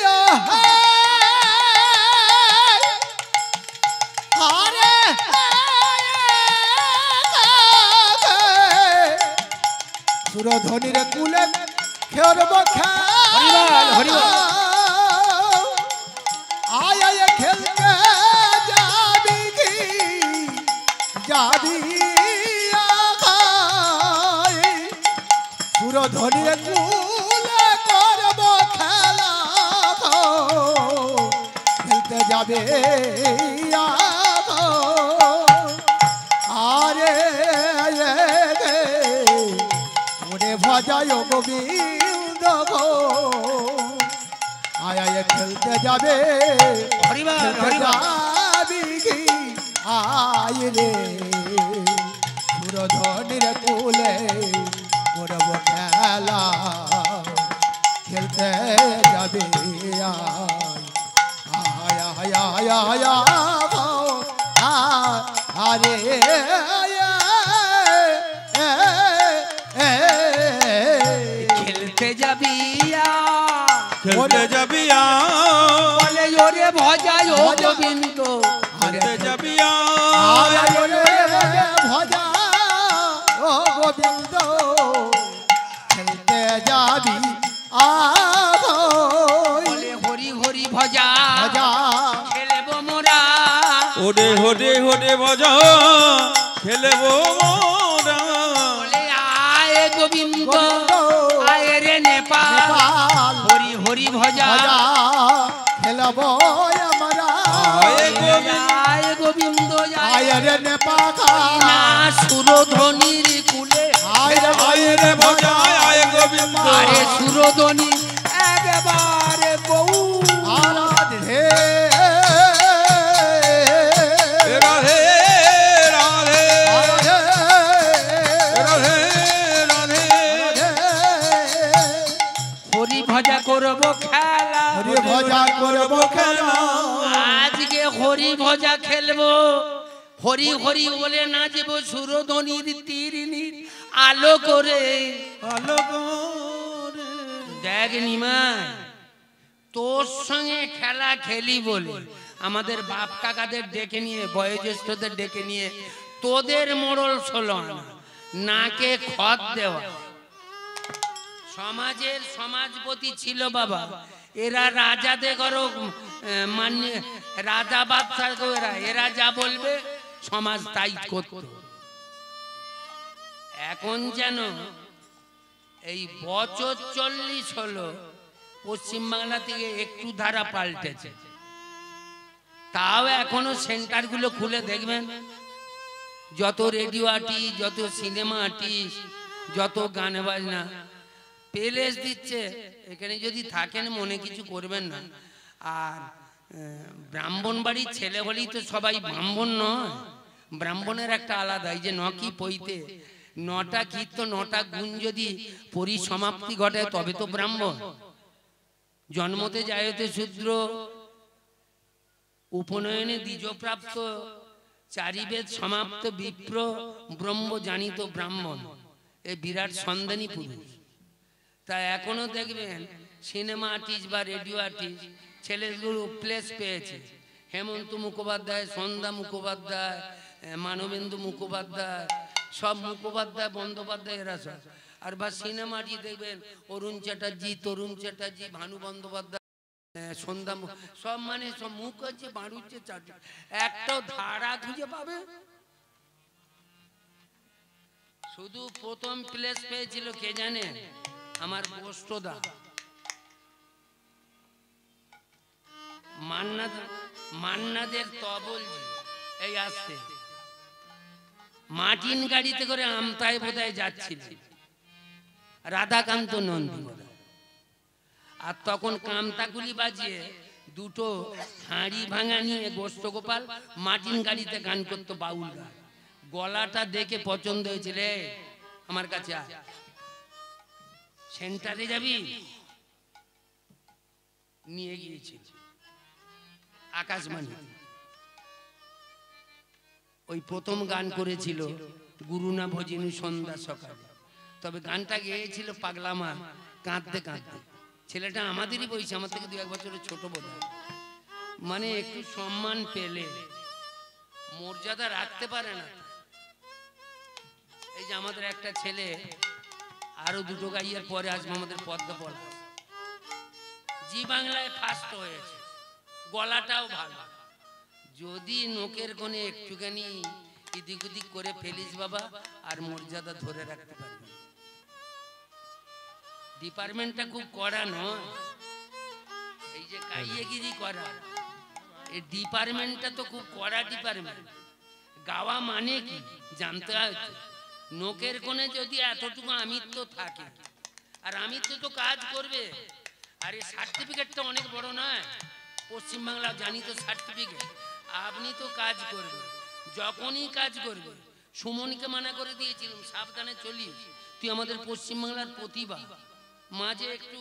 আরে সুরধ্বনির কুলে খেলব আয় আয় খেলতে যাবি কি যাবি সুরধ্বনির কুলে করব খেলা খেলতে যাবে আরে ওরে ভজায় গোবিন্দ গো আয় আয় খেলতে যাবে খেলতে যাবি কি আয় রে সুরধ্বনির কুলে করব খেলা খেলতে যাবে আয় আয় আয় আয় আরে খেলতে যাবি খেলতে যাবি বলে ওরে ভজায় ও গোবিন্দ খেলতে যাবি ভজা ও গোবিন্দ খেলতে যাবি বলে হরি হরি ভজা ভজা খেলব মোরা ওরে হোরে হোরে ভজা খেলব মোরা বলে আয় গোবিন্দ আয় রে নেপাল হরি হরি ভজা খেলব আমরা আয় গোবিন্দ আয় রে নেপাল না সুরধ্বনির কুলে আয় রে ভজা আয় গোবিন্দ আরে সুরধ্বনি একবারে বউ আরাধে রাধে রাধে রাধে রাধে হরি ভজা করব খেলা হরি ভজা করব খেলা আজকে হরি ভজা খেলবো হরি হরি বলে নাচবো সুরধ্বনির তীরিনীর আলো করে আলো করে দেখ নিমাই তোর সঙ্গে খেলা খেলি বলে আমাদের বাপ কাকাদের ডেকে নিয়ে বয়োজ্যেষ্ঠদের ডেকে নিয়ে তোদের মোড়ল ষোলো নাকে খত দেওয়া সমাজের সমাজপতি ছিল বাবা এরা রাজাদের করো মান্য রাজা বাদশাহ এরা যা বলবে সমাজ তাই করত এখন যেন এই বছর 40 হলো পশ্চিমবাংলা থেকে একটু ধারা পাল্টেছে তাও এখনো সেন্টারগুলো খুলে দেখবেন যত রেডিও আর্টিস্ট যত সিনেমা আর্টিস্ট যত গান বাজনা প্লেস দিচ্ছে এখানে যদি থাকেন মনে কিছু করবেন না আর ব্রাহ্মণ বাড়ির ছেলে হলেই তো সবাই ব্রাহ্মণ নয় ব্রাহ্মণের একটা আলাদা এই যে নকি পইতে 9টা কীর্তন 9টা গুণ যদি পরিসমাপ্তি ঘটে তবে তো ব্রাহ্মণ জন্মতে যায়তে শূদ্র উপনয়নে দ্বিজপ্রাপ্ত চারিবেদ সমাপ্ত বিপ্র ব্রহ্ম জানিত ব্রাহ্মণ এই বিরাট সন্ধানী পুরুষ তা এখনো দেখবেন সিনেমা আর্টিস্ট বা রেডিও আর্টিস্ট ছেলেগুলো প্লেস পেয়েছে হেমন্ত মুখোপাধ্যায় সন্ধ্যা মুখোপাধ্যায় মানবেন্দু মুখোপাধ্যায় সব মুখোপাধ্যায় বন্দ্যোপাধ্যায় এরা সব আর বা সিনেমা আর্টিস্ট দেখবেন অরুণ চ্যাটার্জি তরুণ চ্যাটার্জি ভানু বন্দ্যোপাধ্যায় সন্ধ্যা সব মানে সব মুখ হচ্ছে বাড়ুচ্ছে চাটু একটা ধারা খুঁজে পাবে শুধু প্রথম প্লেস পেয়েছিল কে জানে আমার গোষ্ঠদা মান্নাদের তবলজি এই আসতে মাটিন গাড়িতে করে আমতায় বোধহয় যাচ্ছিল রাধাকান্ত নন্দী, আর তখন কামতাগুলি বাজিয়ে দুটো হাঁড়ি ভাঙা নিয়ে গোষ্ঠ গোপাল মাটিন গাড়িতে গান করতো বাউল গান। গলাটা দেখে পছন্দ হয়েছিল, আমার কাছে সেন্টারে যাবি, নিয়ে গিয়েছিল আকাশবাণী। ওই প্রথম গান করেছিল গুরু না ভজিনী সন্ধ্যা সকালে, তবে গানটা গেয়েছিল পাগলা মা কাঁদতে কাঁদতে। ছেলেটা আমাদেরই বয়সী, আমার থেকে 2-1 বছরের ছোট বোধ হয়। মানে একটু সম্মান পেলে মর্যাদা রাখতে পারে না। এই যে আমাদের একটা ছেলে আরো দুটো গাইয়ার পরে আসবে আমাদের পদ্মা পলা, জি বাংলায় ফার্স্ট হয়েছে, গলাটাও ভালো। যদি নোকের কোণে একটুখানি ইদিক উদিক করে ফেলিস বাবা, আর মর্যাদা ধরে রাখতে পারবি। ডিপার্টমেন্টটা খুব কড়া নয়, এই যে গাইয়েগিরি করা, এই ডিপার্টমেন্টটা তো খুব কড়া ডিপার্টমেন্ট। গাওয়া মানে কি জানতে হয়। নোকের কোণে যদি এতটুকু আমিত্ব থাকে, আর আমিত্ব তো কাজ করবে। আর এই সার্টিফিকেটটা অনেক বড় নয়, পশ্চিমবাংলা জানি তো সার্টিফিকেট। আপনি তো কাজ করবে, যখনই কাজ করবে। সুমনকে মানা করে দিয়েছিলাম সাবধানে চলিস, তুই আমাদের পশ্চিমবাংলার প্রতিভা। মাঝে একটু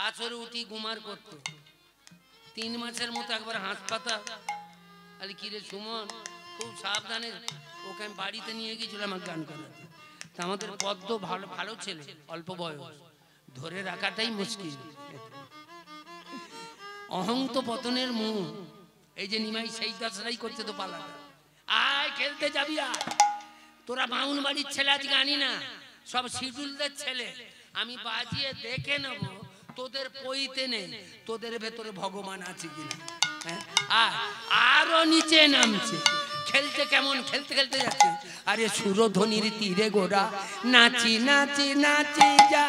আছরে উঠি গুমার করত, 3 মাসের মতো একবার হাসপাতাল। আরে কিরে সুমন, খুব সাবধানে। ওকে আমি বাড়িতে নিয়ে গিয়েছিলাম আমার গান করাতে। তা আমাদের পদ্ম ভালো ভালো ছেলে, অল্প বয়স, ধরে রাখাটাই মুশকিল। অহংত পতনের মুখ। এই যে নিমাই সেই দশরাই করছে তো পালাটা। আয় খেলতে যাবি, আর তোরা বাউন বাড়ির ছেলে আজকে আনি না, সব শিডুলদের ছেলে। আমি বাজিয়ে দেখে নেব তোদের পইতে নেই, তোদের ভেতরে ভগবান আছে কিনা। আরো নিচে নামছে, খেলতে কেমন খেলতে খেলতে যাচ্ছে। আরে সুরধ্বনির তীরে গোরা নাচি নাচি নাচি যা,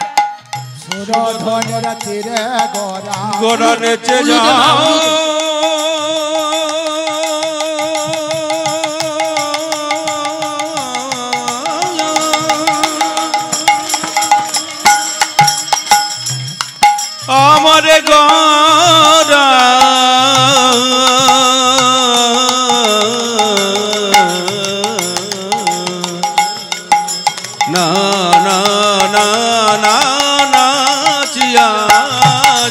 সুরধ্বনির তীরে গোরা গোরা নেচে যাও, আমারে গোরা না না না না নাচিয়া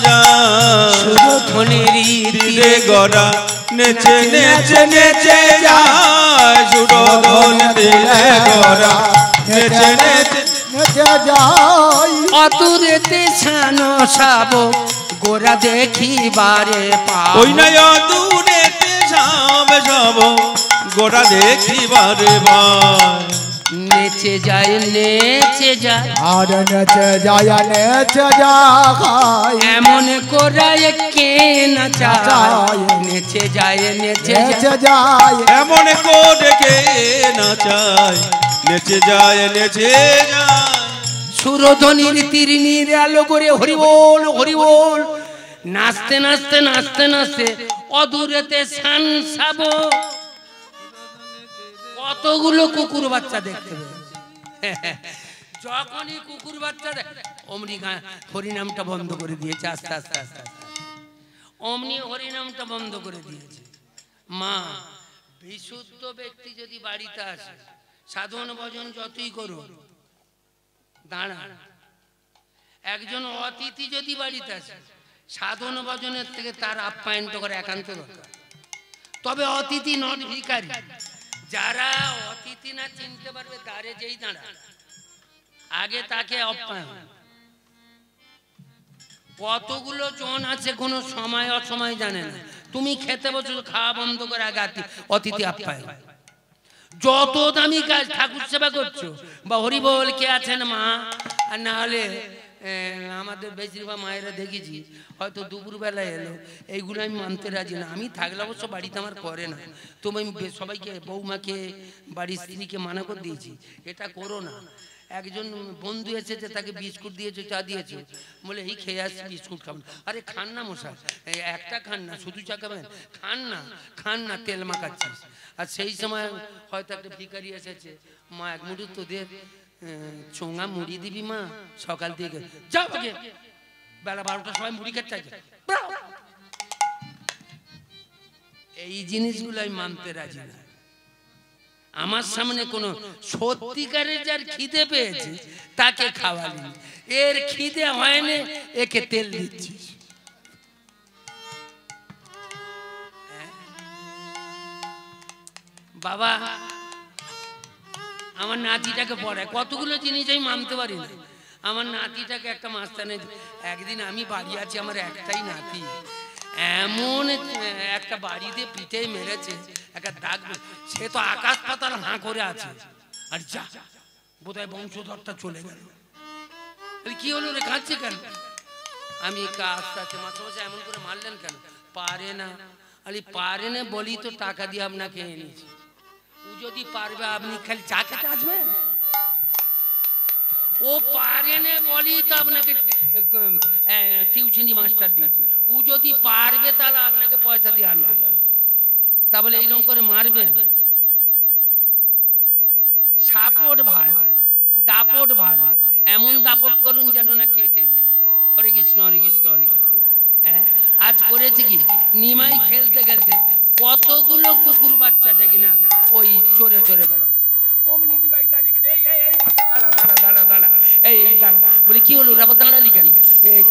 যা, সুরধ্বনির তীরে গোরা নেচে নেচে নেচে যায়, সুরধন তীরে গোরা নেচে নেচে নেচে যাই। অতুরেতে ছানো সাব গোরা দেখিবারে পাও, ওই নাই অদূরেতে সব সব গোরা দেখিবারে ভাই। নেচে যায় নেচে যায়, আর নেচে যায় নেচে যায়, এমন কোরায় কে নাচায়। নেচে যায় নেচে নেচে যায়, যায়। এমন করে কে নাচায়, নেচে যায় নেচে যায়। সুরধ্বনির তীরিণীর আলো করে হরি বল হরি বল। নাচতে নাচতে নাচতে নাচতে অদূরেতে সানসাব কতগুলো কুকুর বাচ্চা দেখতে পেয়েছে। যখনই কুকুর বাচ্চা অমনি হরিনামটা বন্ধ করে দিয়েছে, আস্তে আস্তে আস্তে আস্তে অমনি হরিনামটা বন্ধ করে দিয়েছে। মা, বিশুদ্ধ ব্যক্তি যদি বাড়িতে আসে, সাধন ভজন যতই করো দাঁড়া। একজন অতিথি যদি বাড়িতে আসে, সাধন ভজনের থেকে তার আপ্যায়নটা করে একান্ত দরকার। তবে অতিথি নট ভিখারি। যারা অতিথি না চিনতে পারবে, তারে যেই দাঁড়া আগে তাকে আপ্যায়ন। কতগুলো জন আছে কোনো সময় অসময় জানে না। তুমি খেতে বসো, খাওয়া বন্ধ করে আগে অতিথি আপ্যায়ন। যত দামি কাজ, ঠাকুর সেবা করছো বা হরি বল কে আছেন মা, আর না হলে আমাদের বেশিরভাগ মায়েরা দেখেছি হয়তো দুপুরবেলায় এলো, এইগুলো আমি মানতে রাজি না। আমি থাকলে অবশ্য বাড়িতে আমার করে না, তো আমি সবাইকে বৌমাকে বাড়ির স্ত্রীকে মানা করে দিয়েছি এটা করো না। একজন বন্ধু এসেছে, তাকে বিস্কুট দিয়েছে, চা দিয়েছে, বলে এই খেয়ে আসছি, বিস্কুট খাবেন। আরে খান না মশাই, এই একটা খান না, শুধু চা খাবেন? খান না, তেল মাখাচ্ছিস। আর সেই সময় হয়তো একটা ভিখারি এসেছে, মা এক মুঠো তোদের চোঙা মুড়ি দিবি মা, সকাল থেকে যাও আগে, বেলা 12টার সময় মুড়ি খেতে চাইছে। এই জিনিসগুলো আমি মানতে রাজি না। আমার সামনে কোন সত্যিকারের যার খিদে পেয়েছে তাকে খাওয়ালি, এর খিদে হয়নি একে তেল দিচ্ছিস। বাবা আমার নাতিটাকে পড়ায়, কতগুলো জিনিস আমি মানতে পারি না। আমার নাতিটাকে একটা মাস্টারে, একদিন আমি বাড়ি আছি, আমার একটাই নাতি, এমন একটা বাড়িতে পিঠে মেরেছে, একটা দাগ, সে তো আকাশ পাতাল হাঁ করে আছে। আর যা বোধহয় বংশধরটা চলে গেল। কি হলো রে, কাঁদছে কেন? আমি আস্তে আস্তে মাত্র এমন করে মারলেন কেন? পারে না। আরে পারে না বলি তো টাকা দিয়ে আপনাকে এনেছি। ও যদি পারবে আপনি খালি চা খেতে আসবেন? ও পারে না বলি তো আপনাকে টিউশনি মাস্টার দিয়েছি। ও যদি পারবে তাহলে আপনাকে পয়সা দিয়ে আনবো কেন? তা বলে এইরকম করে মারবে? সাপোর্ট ভালো, দাপট ভালো, এমন দাপট করুন যেন না কেটে যায়। হরে কৃষ্ণ হরে কৃষ্ণ হরে কৃষ্ণ। হ্যাঁ, আজ করেছে কি, নিমাই খেলতে খেলতে কতগুলো কুকুর বাচ্চা দেখি না ওই চড়ে চড়ে বেড়াচ্ছে। বলি কি হলো রাবা, দাঁড়ালি কেন?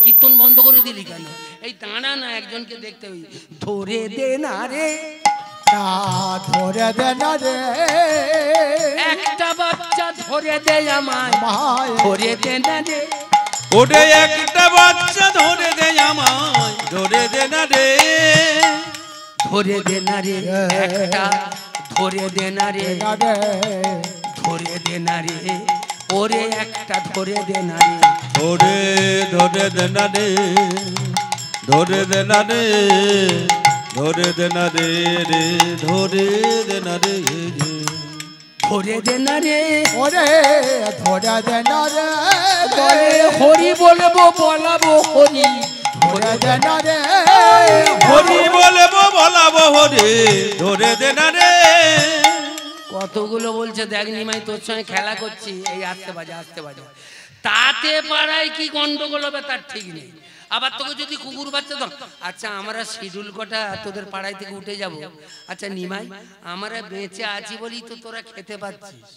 কীর্তন বন্ধ করে দিলি কেন? এই দাঁড়া না, একজনকে দেখতে ওই ধরে দে না রে, ধরে দে না রে, একটা বাচ্চা ধরে দে আমায়, ধরে দে না রে, ওরে একটা বাচ্চা ধরে দে আমায়, ধরে দে না রে, ধরে দে না রে, একটা ধরে দে না রে, ধরে দে না রে, ওরে একটা ধরে দে না রে, ওরে ধরে দে না রে, ধরে দে না রে, ধরে দে না রে রে, ধরে দে না রে, ধরে দে না রে, ওরে ধরে দে না রে, বলে হরি বলবো বলাবো হরি, ধরে দে না রে, হরি বলবো বলাবো হরি, ধরে দে না রে। কতগুলো বলছে দেখ নিমাই তোর সঙ্গে খেলা করছি, এই আসতে বাজে, তাতে পাড়ায় কি গন্ডগোল হবে তার ঠিক নেই। আবার তোকে যদি কুকুর বাচ্চা দাও, আচ্ছা আমরা শিডিউল কটা তোদের পাড়ায় থেকে উঠে যাব। আচ্ছা নিমাই, আমরা বেঁচে আছি বলি তো তোরা খেতে পাচ্ছিস।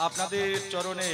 আপনাদের চরণে